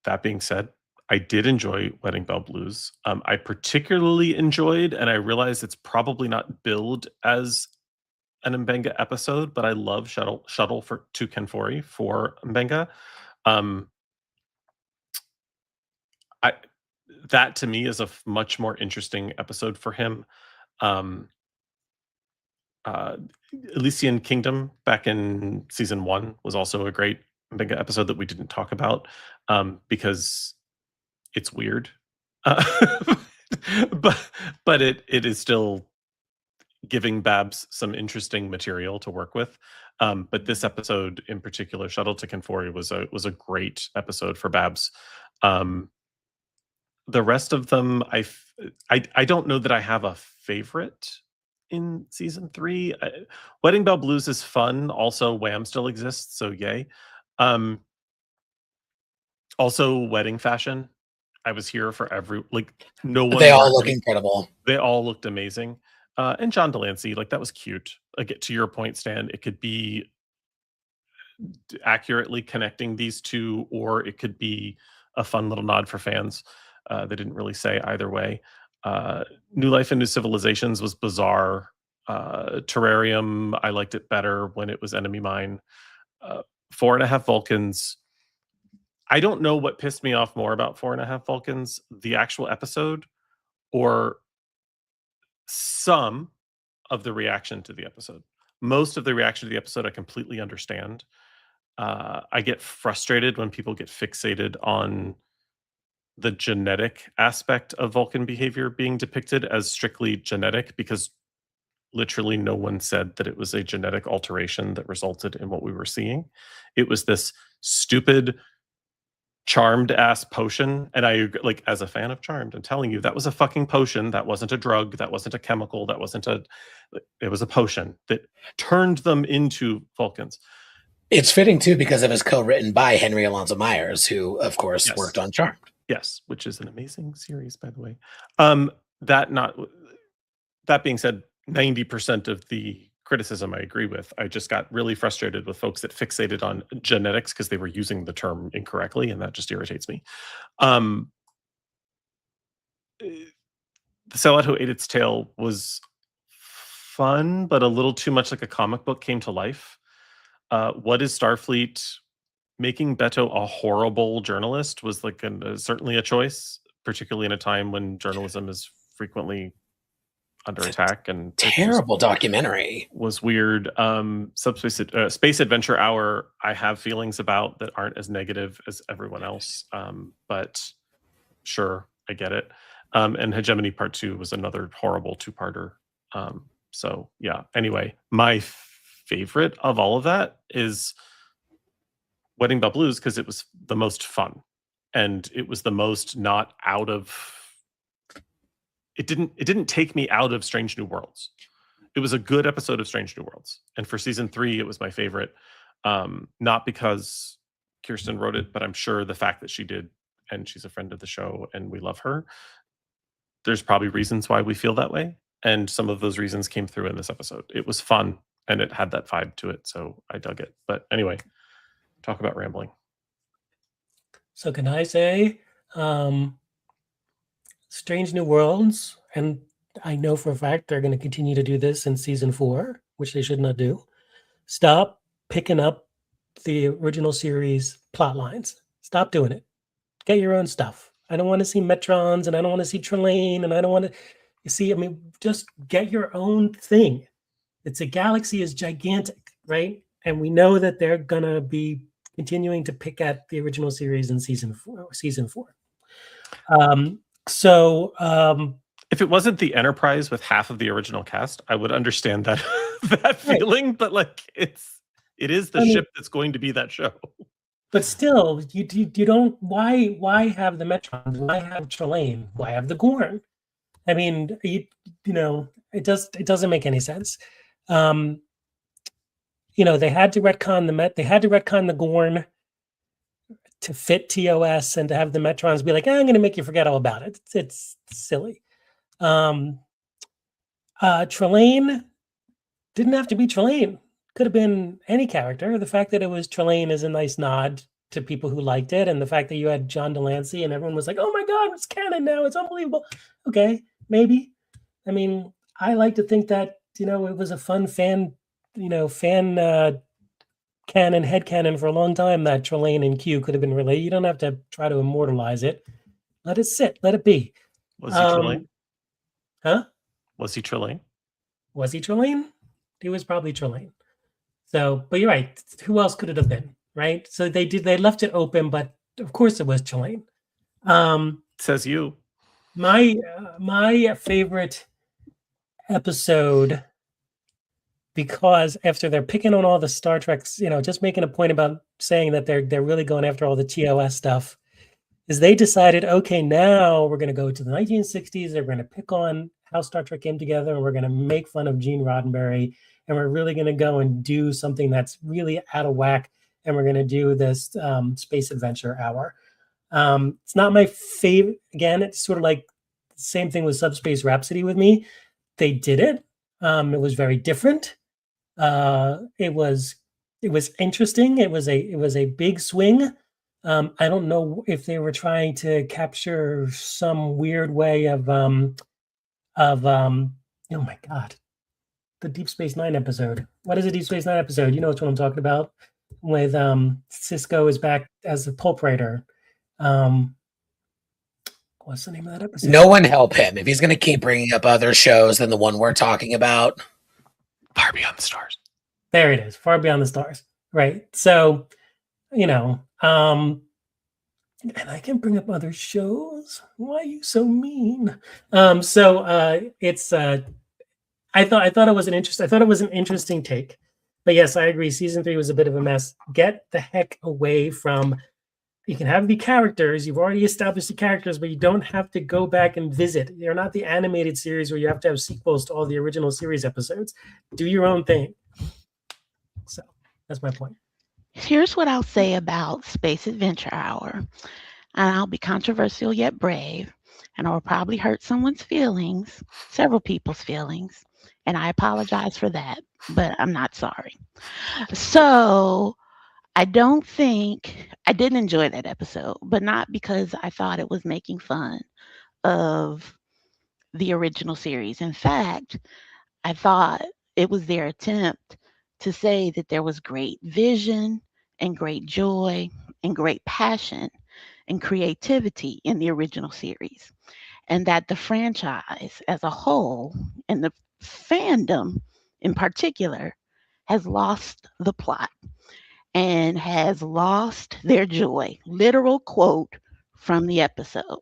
That being said, I did enjoy Wedding Bell Blues. I particularly enjoyed, and I realize it's probably not billed as an Mbenga episode, but I love Shuttle to Kenfori for Mbenga. That to me is a much more interesting episode for him. Elysian Kingdom back in season 1 was also a great Mbenga episode that we didn't talk about, because it's weird. But it is still giving Babs some interesting material to work with. But this episode in particular, Shuttle to Kenfori, was a great episode for Babs. The rest of them, I don't know that I have a favorite in season 3. Wedding Bell Blues is fun. Also, Wham still exists, so yay. Also, Wedding Fashion. I was here for no one. They all look incredible. They all looked amazing. And John Delancey, that was cute. To your point, Stan, it could be accurately connecting these two, or it could be a fun little nod for fans. They didn't really say either way. New Life and New Civilizations was bizarre. Terrarium, I liked it better when it was Enemy Mine. 4.5 Vulcans. I don't know what pissed me off more about 4.5 Vulcans, the actual episode, or some of the reaction to the episode. Most of the reaction to the episode I completely understand. I get frustrated when people get fixated on the genetic aspect of Vulcan behavior being depicted as strictly genetic, because literally no one said that it was a genetic alteration that resulted in what we were seeing. It was this stupid Charmed ass potion. And I, as a fan of Charmed, I'm telling you, that was a fucking potion. That wasn't a drug. That wasn't a chemical. It was a potion that turned them into Vulcans. It's fitting too, because it was co-written by Henry Alonso Myers, who of course worked on Charmed. Yes, which is an amazing series, by the way. That being said, 90% of the criticism I agree with. I just got really frustrated with folks that fixated on genetics because they were using the term incorrectly, and that just irritates me. The Sellout Who Ate Its Tail was fun, but a little too much like a comic book came to life. What is Starfleet? Making Beto a horrible journalist was certainly a choice, particularly in a time when journalism is frequently under attack, and terrible documentary was weird. Space Adventure Hour, I have feelings about that aren't as negative as everyone else, but sure, I get it. And Hegemony Part 2 was another horrible two-parter. So yeah, anyway, my favorite of all of that is Wedding Bell Blues, because it was the most fun, and it was the most not out of. It didn't take me out of Strange New Worlds. It was a good episode of Strange New Worlds, and for season 3, it was my favorite. Not because Kirsten wrote it, but I'm sure the fact that she did, and she's a friend of the show, and we love her. There's probably reasons why we feel that way, and some of those reasons came through in this episode. It was fun, and it had that vibe to it, so I dug it. But anyway, talk about rambling. So can I say, Strange New Worlds, and I know for a fact they're going to continue to do this in season 4, which they should not do. Stop picking up the original series plot lines. Stop doing it. Get your own stuff. I don't want to see Metrons, and I don't want to see Trelane, and I don't want to. You see, just get your own thing. A galaxy is gigantic, right? And we know that they're gonna be continuing to pick at the original series in season 4. If it wasn't the Enterprise with half of the original cast, I would understand that that feeling. But it is the ship that's going to be that show. But still, you don't. Why have the Metrons? Why have Trelane? Why have the Gorn? It doesn't make any sense. They had to retcon They had to retcon the Gorn to fit TOS, and to have the Metrons be like, I'm going to make you forget all about it. It's silly. Trelane didn't have to be Trelane. Could have been any character. The fact that it was Trelane is a nice nod to people who liked it, and the fact that you had John Delancey and everyone was like, oh my God, it's canon now. It's unbelievable. Okay, maybe. I like to think that, it was a fun fan canon, headcanon for a long time that Trelane and Q could have been related. You don't have to try to immortalize it. Let it sit. Let it be. Was he Trelane? Huh? Was he Trelane? Was he Trelane? He was probably Trelane. So, but you're right. Who else could it have been, right? So they left it open, but of course it was Trelane. Says you. My favorite episode, because after they're picking on all the Star Treks, just making a point about saying that they're really going after all the TOS stuff, is they decided, okay, now we're going to go to the 1960s. They're going to pick on how Star Trek came together, and we're going to make fun of Gene Roddenberry, and we're really going to go and do something that's really out of whack, and we're going to do this Space Adventure Hour. It's not my favorite. Again, it's sort of like the same thing with Subspace Rhapsody with me. They did it. It was very different. It was interesting. It was a big swing. I don't know if they were trying to capture some weird way of oh my god, the Deep Space Nine episode. What is a Deep Space Nine episode? You know what I'm talking about. With Cisco is back as a pulp writer. What's the name of that episode? No one help him. If he's going to keep bringing up other shows than the one we're talking about. Far Beyond the Stars. There it is. Far Beyond the Stars. Right. So, and I can bring up other shows. Why are you so mean? It's I thought it was an interesting take. But yes, I agree. Season 3 was a bit of a mess. Get the heck away from. You can have the characters. You've already established the characters, but you don't have to go back and visit. They're not the animated series where you have to have sequels to all the original series episodes. Do your own thing. So that's my point. Here's what I'll say about Space Adventure Hour. And I'll be controversial yet brave. And I will probably hurt someone's feelings, several people's feelings. And I apologize for that, but I'm not sorry. So I didn't enjoy that episode, but not because I thought it was making fun of the original series. In fact, I thought it was their attempt to say that there was great vision and great joy and great passion and creativity in the original series, and that the franchise as a whole and the fandom in particular has lost the plot and has lost their joy. Literal quote from the episode.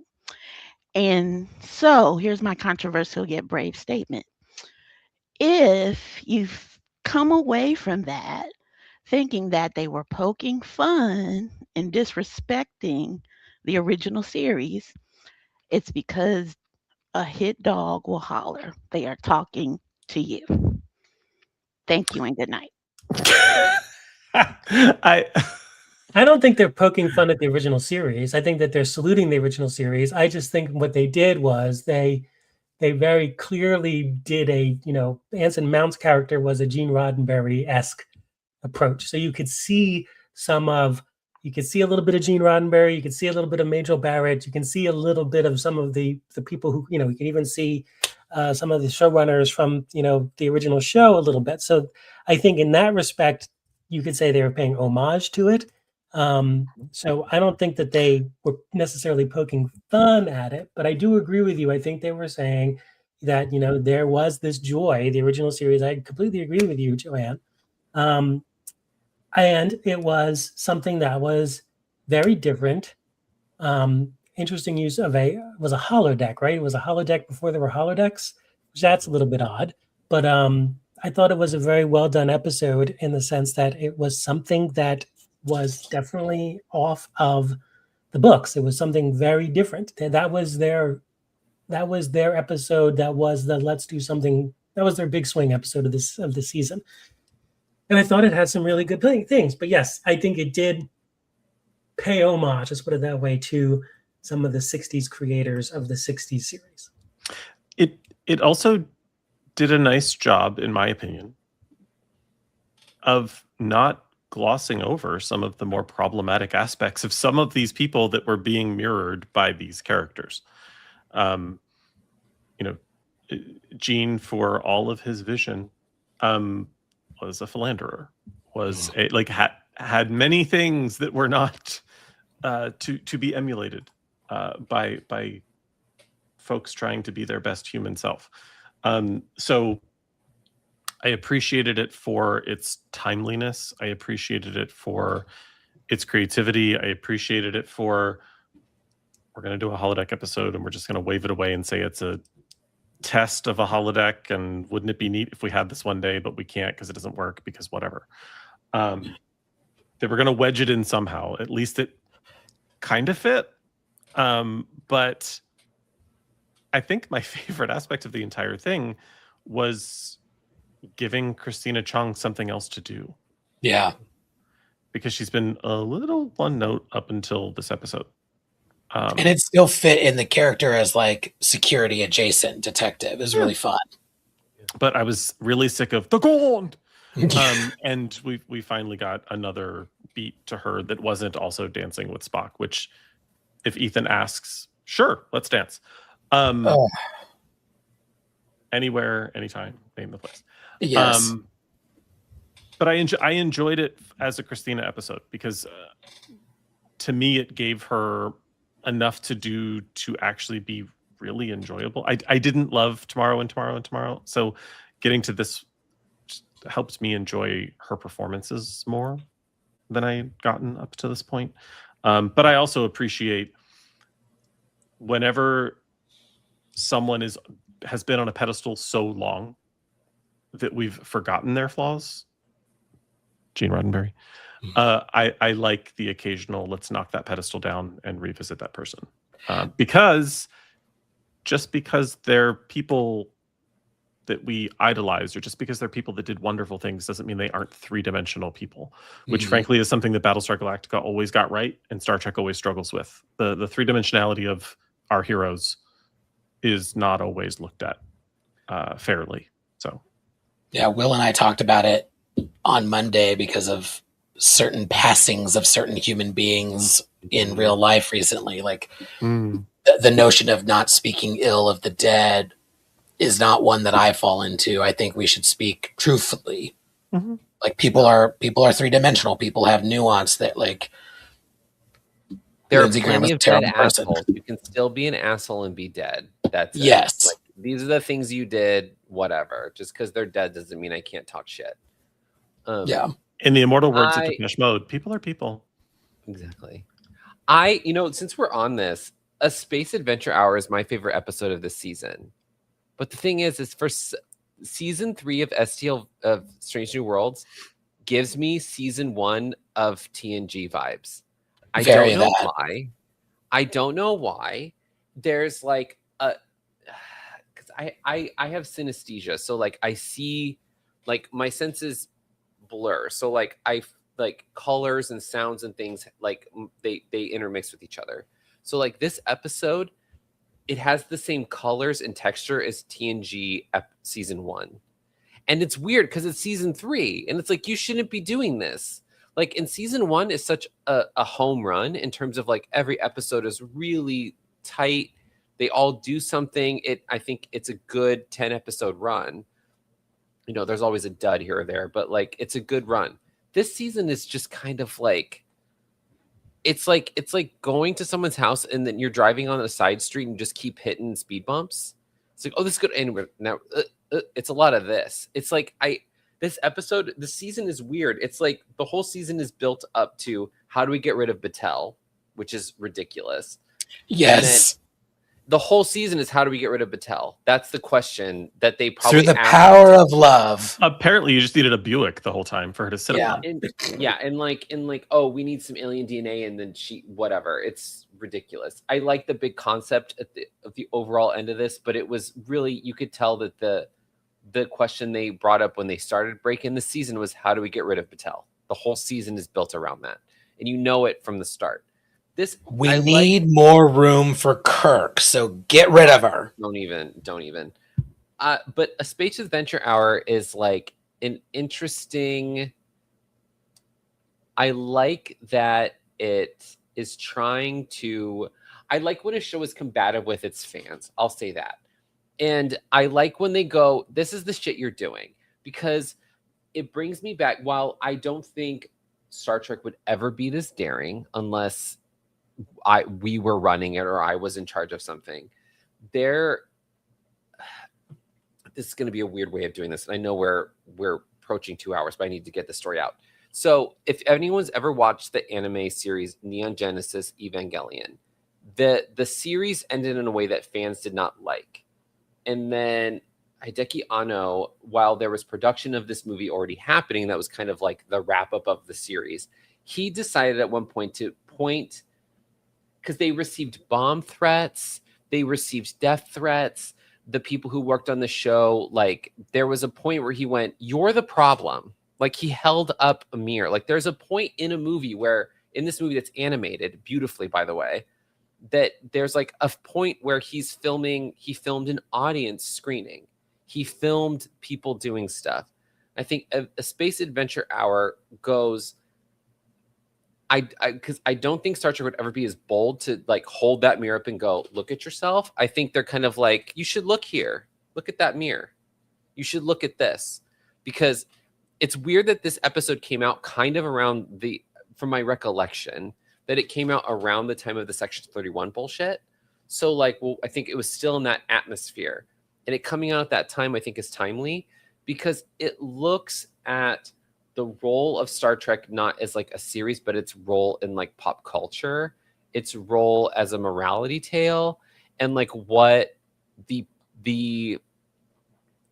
And so here's my controversial yet brave statement. If you've come away from that thinking that they were poking fun and disrespecting the original series, it's because a hit dog will holler. They are talking to you. Thank you and good night. I don't think they're poking fun at the original series. I think that they're saluting the original series. I just think what they did was they very clearly did Anson Mount's character was a Gene Roddenberry-esque approach. So you could see a little bit of Gene Roddenberry, you could see a little bit of Majel Barrett, you can see a little bit of some of the people who, you can even see some of the showrunners from, the original show a little bit. So I think in that respect, you could say they were paying homage to it. So I don't think that they were necessarily poking fun at it, but I do agree with you. I think they were saying that, there was this joy, the original series. I completely agree with you, Joanne. And it was something that was very different. Interesting use of was a holodeck, right? It was a holodeck before there were holodecks, which that's a little bit odd. But I thought it was a very well done episode in the sense that it was something that was definitely off of the books. It was something very different. That was their episode. That was the let's do something. That was their big swing episode of the season. And I thought it had some really good things. But yes, I think it did pay homage, let's put it that way, to some of the 60s creators of the 60s series. It also did a nice job, in my opinion, of not glossing over some of the more problematic aspects of some of these people that were being mirrored by these characters. Gene, for all of his vision, was a philanderer, had many things that were not to be emulated by folks trying to be their best human self. So I appreciated it for its timeliness. I appreciated it for its creativity. I appreciated it for, we're going to do a holodeck episode and we're just going to wave it away and say it's a test of a holodeck, and wouldn't it be neat if we had this one day, but we can't because it doesn't work because whatever. They were going to wedge it in somehow. At least it kind of fit. But I think my favorite aspect of the entire thing was giving Christina Chong something else to do. Yeah. Because she's been a little one note up until this episode. And it still fit in the character as like security adjacent detective. It was really fun. But I was really sick of the Gond. And we finally got another beat to her that wasn't also dancing with Spock, which if Ethan asks, sure, let's dance. Anywhere, anytime, name the place. Yes. But I enjoyed it as a Christina episode because to me it gave her enough to do to actually be really enjoyable. I didn't love Tomorrow and Tomorrow and Tomorrow, so getting to this helped me enjoy her performances more than I had gotten up to this point. But I also appreciate whenever someone has been on a pedestal so long that we've forgotten their flaws. Gene Roddenberry. I like the occasional let's knock that pedestal down and revisit that person. Because just because they're people that we idolize, or just because they're people that did wonderful things, doesn't mean they aren't three-dimensional people, which frankly is something that Battlestar Galactica always got right and Star Trek always struggles with. The three-dimensionality of our heroes is not always looked at fairly. So yeah, Will and I talked about it on Monday because of certain passings of certain human beings in real life recently. Like the notion of not speaking ill of the dead is not one that I fall into. I think we should speak truthfully. Like people are three-dimensional. People have nuance that like there are Lindsey Graham plenty was a of dead terrible person. assholes. You can still be an asshole and be dead. That's it. Yes. Like, these are the things you did. Whatever. Just because they're dead doesn't mean I can't talk shit. Yeah. In the immortal words of Depeche Mode, people are people. Exactly. Since we're on this, A Space Adventure Hour is my favorite episode of this season. But the thing is for season 3 of STL of Strange New Worlds gives me season 1 of TNG vibes. I don't know why. There's like because I have synesthesia, so like I see, like my senses blur, so like I like colors and sounds and things like they intermix with each other. So like this episode, it has the same colors and texture as TNG season 1. And it's weird because it's season 3 and it's like, you shouldn't be doing this. Like in season 1 is such a home run in terms of like every episode is really tight. They all do something. I think it's a good 10 episode run. You know, there's always a dud here or there, but like it's a good run. This season is just kind of like, it's like going to someone's house and then you're driving on a side street and just keep hitting speed bumps. It's like, oh, this is good. And now it's a lot of this. It's like this season is weird. It's like the whole season is built up to how do we get rid of Batel, which is ridiculous. Yes. The whole season is how do we get rid of Batel? That's the question that they probably through the power of love. Apparently, you just needed a Buick the whole time for her to sit on. And like, oh, we need some alien DNA, and then whatever. It's ridiculous. I like the big concept of the overall end of this, but it was really, you could tell that the question they brought up when they started breaking the season was how do we get rid of Batel? The whole season is built around that, and you know it from the start. We need more room for Kirk, so get rid of her. Don't even. But A Space Adventure Hour is like an interesting. I like that it is trying to. I like when a show is combative with its fans. I'll say that. And I like when they go, this is the shit you're doing, because it brings me back. While I don't think Star Trek would ever be this daring unless we were running it or I was in charge of something. This is going to be a weird way of doing this. And I know we're approaching 2 hours, but I need to get the story out. So if anyone's ever watched the anime series Neon Genesis Evangelion, the series ended in a way that fans did not like. And then Hideki Anno, while there was production of this movie already happening, that was kind of like the wrap up of the series. He decided at one point because they received bomb threats, they received death threats. The people who worked on the show, like there was a point where he went, "You're the problem." Like he held up a mirror. Like there's a point in a movie where, in this movie that's animated beautifully, by the way, that there's like a point where he filmed an audience screening. He filmed people doing stuff. I think a space adventure hour goes, because I don't think Star Trek would ever be as bold to like hold that mirror up and go, look at yourself. I think they're kind of like, you should look here. Look at that mirror. You should look at this. Because it's weird that this episode came out kind of around from my recollection, that it came out around the time of the Section 31 bullshit. So like, well, I think it was still in that atmosphere. And it coming out at that time, I think is timely because it looks at the role of Star Trek not as like a series, but its role in like pop culture, its role as a morality tale, and like what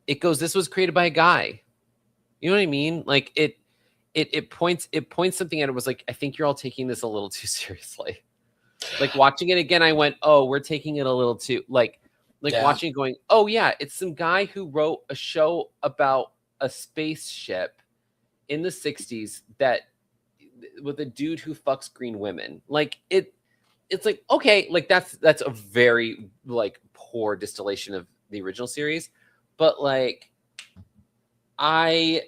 it goes, this was created by a guy. You know what I mean? Like it points something at it, was like, I think you're all taking this a little too seriously. Like watching it again, I went, oh, we're taking it a little too watching it going, oh yeah, it's some guy who wrote a show about a spaceship in the 60s that with a dude who fucks green women. Like it's like, okay, like that's a very like poor distillation of the original series, but like I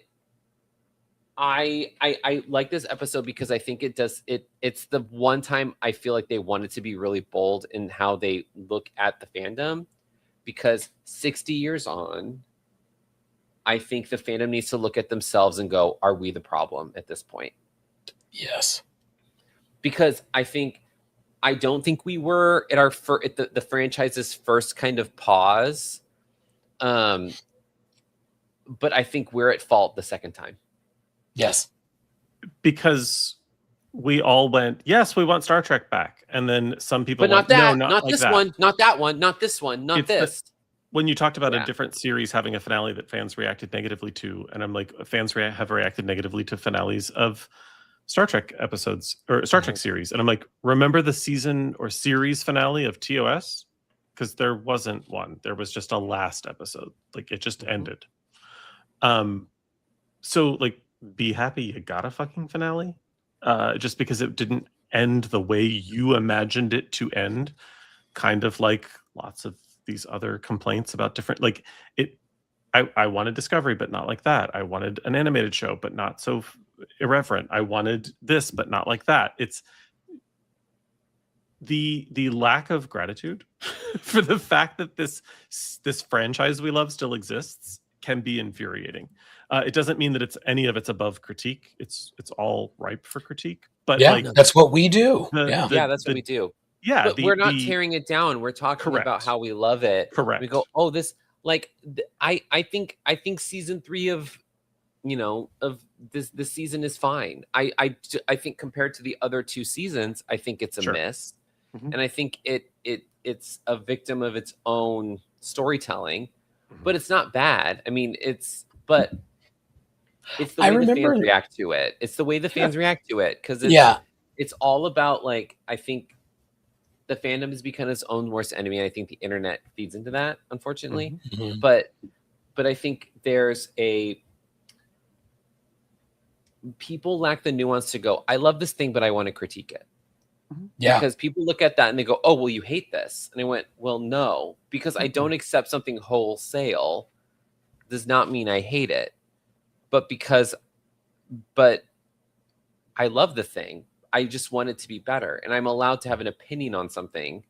like this episode because I think it's the one time I feel like they wanted to be really bold in how they look at the fandom, because 60 years on, I think the fandom needs to look at themselves and go, are we the problem at this point? Yes. Because I don't think we were at the franchise's first kind of pause. But I think we're at fault the second time. Yes. Because we all went, yes, we want Star Trek back. And then some people but not went, that, no, not like this that. one, not that one, not this one, not this. When you talked about a different series having a finale that fans reacted negatively to, and I'm like, fans have reacted negatively to finales of Star Trek episodes or Star Trek series. And I'm like, remember the season or series finale of TOS? Because there wasn't one. There was just a last episode. Like it just ended. So like, be happy you got a fucking finale. Just because it didn't end the way you imagined it to end. Kind of like lots of these other complaints about different, like it. I wanted Discovery, but not like that. I wanted an animated show, but not so irreverent. I wanted this, but not like that. It's the lack of gratitude for the fact that this franchise we love still exists can be infuriating. It doesn't mean that it's any of it's above critique. It's all ripe for critique. But yeah, like, that's what we do. That's what we do. Yeah, but we're not tearing it down. We're talking about how we love it. Correct. We go, oh, this like I think season 3 of this season is fine. I think compared to the other 2 seasons, I think it's a miss, and I think it's a victim of its own storytelling, but it's not bad. I mean, it's the way the fans react to it. It's the way the fans react to it because it's all about like I think. The fandom has become its own worst enemy. And I think the internet feeds into that, unfortunately. But I think people lack the nuance to go, I love this thing, but I want to critique it. Yeah. Because people look at that and they go, oh, well, you hate this. And I went, well, no, because I don't accept something wholesale does not mean I hate it. But I love the thing. I just want it to be better. And I'm allowed to have an opinion on something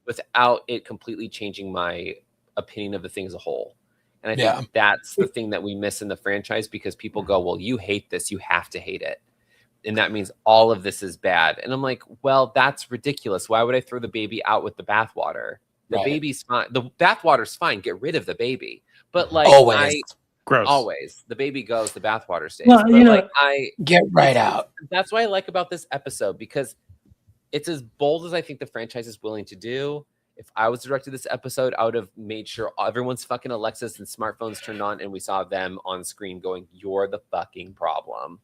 without it completely changing my opinion of the thing as a whole. And I think that's the thing that we miss in the franchise because people go, well, you hate this. You have to hate it. And that means all of this is bad. And I'm like, well, that's ridiculous. Why would I throw the baby out with the bathwater? The baby's fine. The bathwater's fine. Get rid of the baby. But like, Gross. Always. The baby goes, the bathwater stays. Well, I get right out. That's what I like about this episode because it's as bold as I think the franchise is willing to do. If I was directed this episode, I would have made sure everyone's fucking Alexas and smartphones turned on and we saw them on screen going, you're the fucking problem.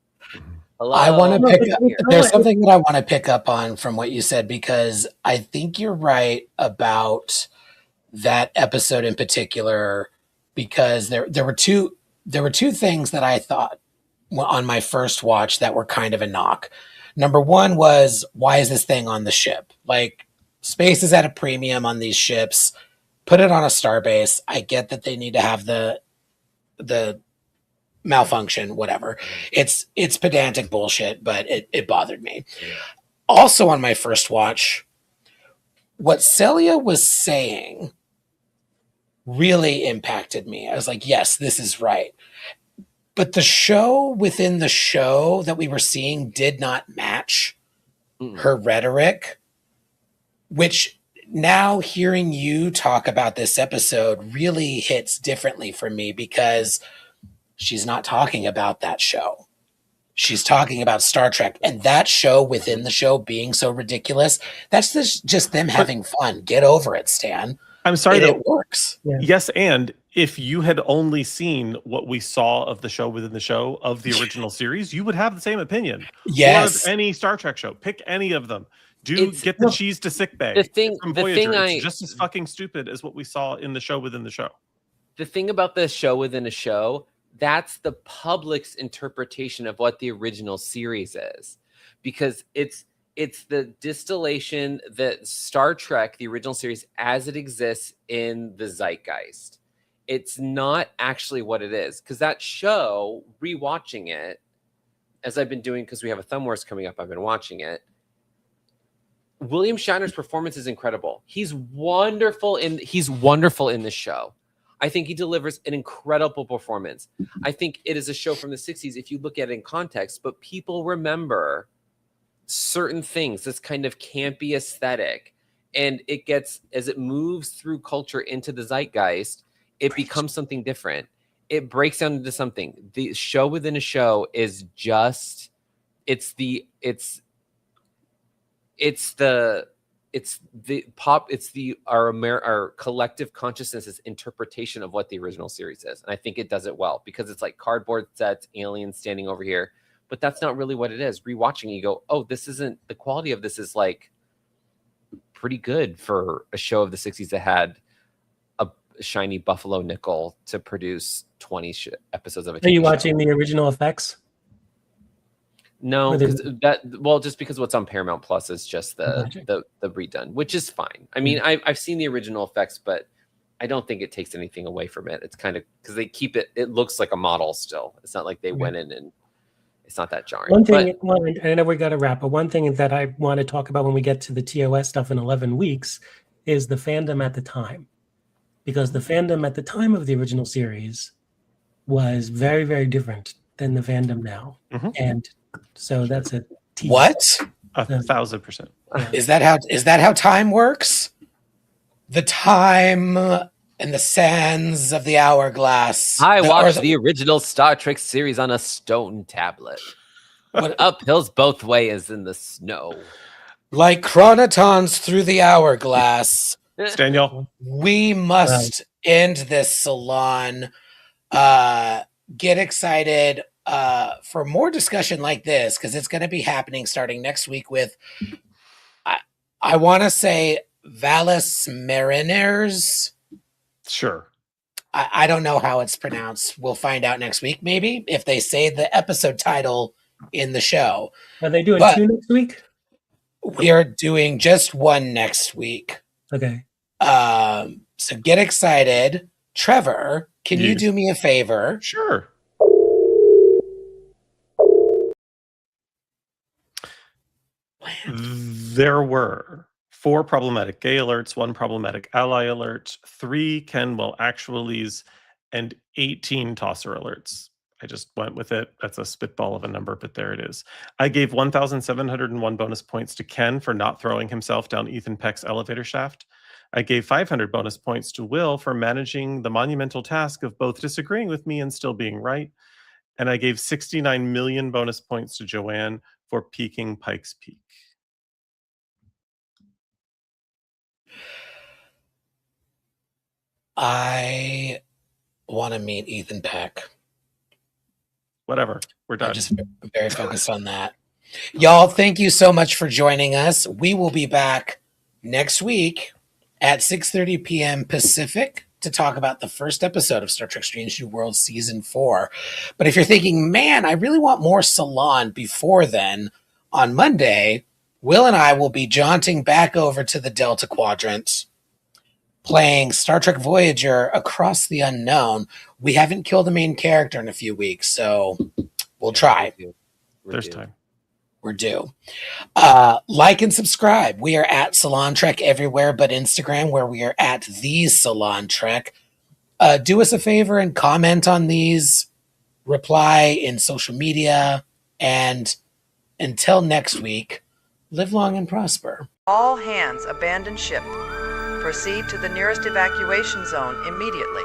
Hello? I want to pick up. There's something that I want to pick up on from what you said because I think you're right about that episode in particular. Because there were two things that I thought on my first watch that were kind of a knock. Number one was, why is this thing on the ship? Like, Space is at a premium on these ships. Put it on a starbase. I get that they need to have the malfunction, whatever. It's pedantic bullshit, but it bothered me. Also on my first watch, what Celia was saying really impacted me. I was like, yes, this is right. But the show within the show that we were seeing did not match her rhetoric, which now hearing you talk about this episode really hits differently for me because she's not talking about that show. She's talking about Star Trek, and that show within the show being so ridiculous, that's just them having fun. Get over it, Stan. I'm sorry that it works. Yeah. Yes, and if you had only seen what we saw of the show within the show of the original series, you would have the same opinion. Yes. Or of any Star Trek show. Pick any of them. Get the cheese to sick bay. The thing it's just as fucking stupid as what we saw in the show within the show. The thing about the show within a show, that's the public's interpretation of what the original series is, because it's the distillation that Star Trek, the original series, as it exists in the zeitgeist. It's not actually what it is, because that show, rewatching it, as I've been doing, because we have a Thumb Wars coming up, I've been watching it. William Shatner's performance is incredible. He's wonderful in the show. I think he delivers an incredible performance. I think it is a show from the 60s if you look at it in context, but people remember certain things, this kind of campy aesthetic, and it gets, as it moves through culture into the zeitgeist, it becomes something different. It breaks down into something. The show within a show is just, our collective consciousness's interpretation of what the original series is. And I think it does it well, because it's like cardboard sets, aliens standing over here, but that's not really what it is. Rewatching, you go, oh, this isn't, the quality of this is like pretty good for a show of the 60s that had a shiny buffalo nickel to produce 20 episodes of a TV Are you show. watching the original effects? No, just because what's on Paramount Plus is just the redone, which is fine. I mean, I've seen the original effects, but I don't think it takes anything away from it. It's kind of, because they keep it looks like a model still. It's not like they went in and it's not that jarring. One thing, I know we got to wrap, but one thing that I want to talk about when we get to the TOS stuff in 11 weeks is the fandom at the time. Because the fandom at the time of the original series was very, very different than the fandom now. Mm-hmm. And so that's a tease. What? 1,000%. Is that how time works? The time and the sands of the hourglass. I watched the original Star Trek series on a stone tablet. What uphills both ways in the snow. Like chronotons through the hourglass. Daniel, we must end this Salon. Get excited for more discussion like this, because it's going to be happening starting next week with, I want to say, Valis Mariners. Sure. I don't know how it's pronounced. We'll find out next week, maybe, if they say the episode title in the show. Are they doing 2 next week? We are doing just 1 next week. Okay. So get excited. Trevor, can you do me a favor? Sure. There were 4 problematic gay alerts, 1 problematic ally alert, 3 Kenwell actualies, and 18 tosser alerts. I just went with it. That's a spitball of a number, but there it is. I gave 1,701 bonus points to Ken for not throwing himself down Ethan Peck's elevator shaft. I gave 500 bonus points to Will for managing the monumental task of both disagreeing with me and still being right. And I gave 69 million bonus points to Joanne for peaking Pike's Peak. I want to meet Ethan Peck. Whatever. We're done. I'm just very focused on that. Y'all, thank you so much for joining us. We will be back next week at 6:30 p.m. Pacific to talk about the first episode of Star Trek Strange New Worlds Season 4. But if you're thinking, man, I really want more Salon before then, on Monday, Will and I will be jaunting back over to the Delta Quadrant, playing Star Trek Voyager Across the Unknown. We haven't killed a main character in a few weeks, so we'll try. There's time. We're due. Like and subscribe. We are at Salon Trek everywhere but Instagram, where we are at the Salon Trek. Do us a favor and comment on these, reply in social media, and until next week, live long and prosper. All hands abandon ship. Proceed to the nearest evacuation zone immediately.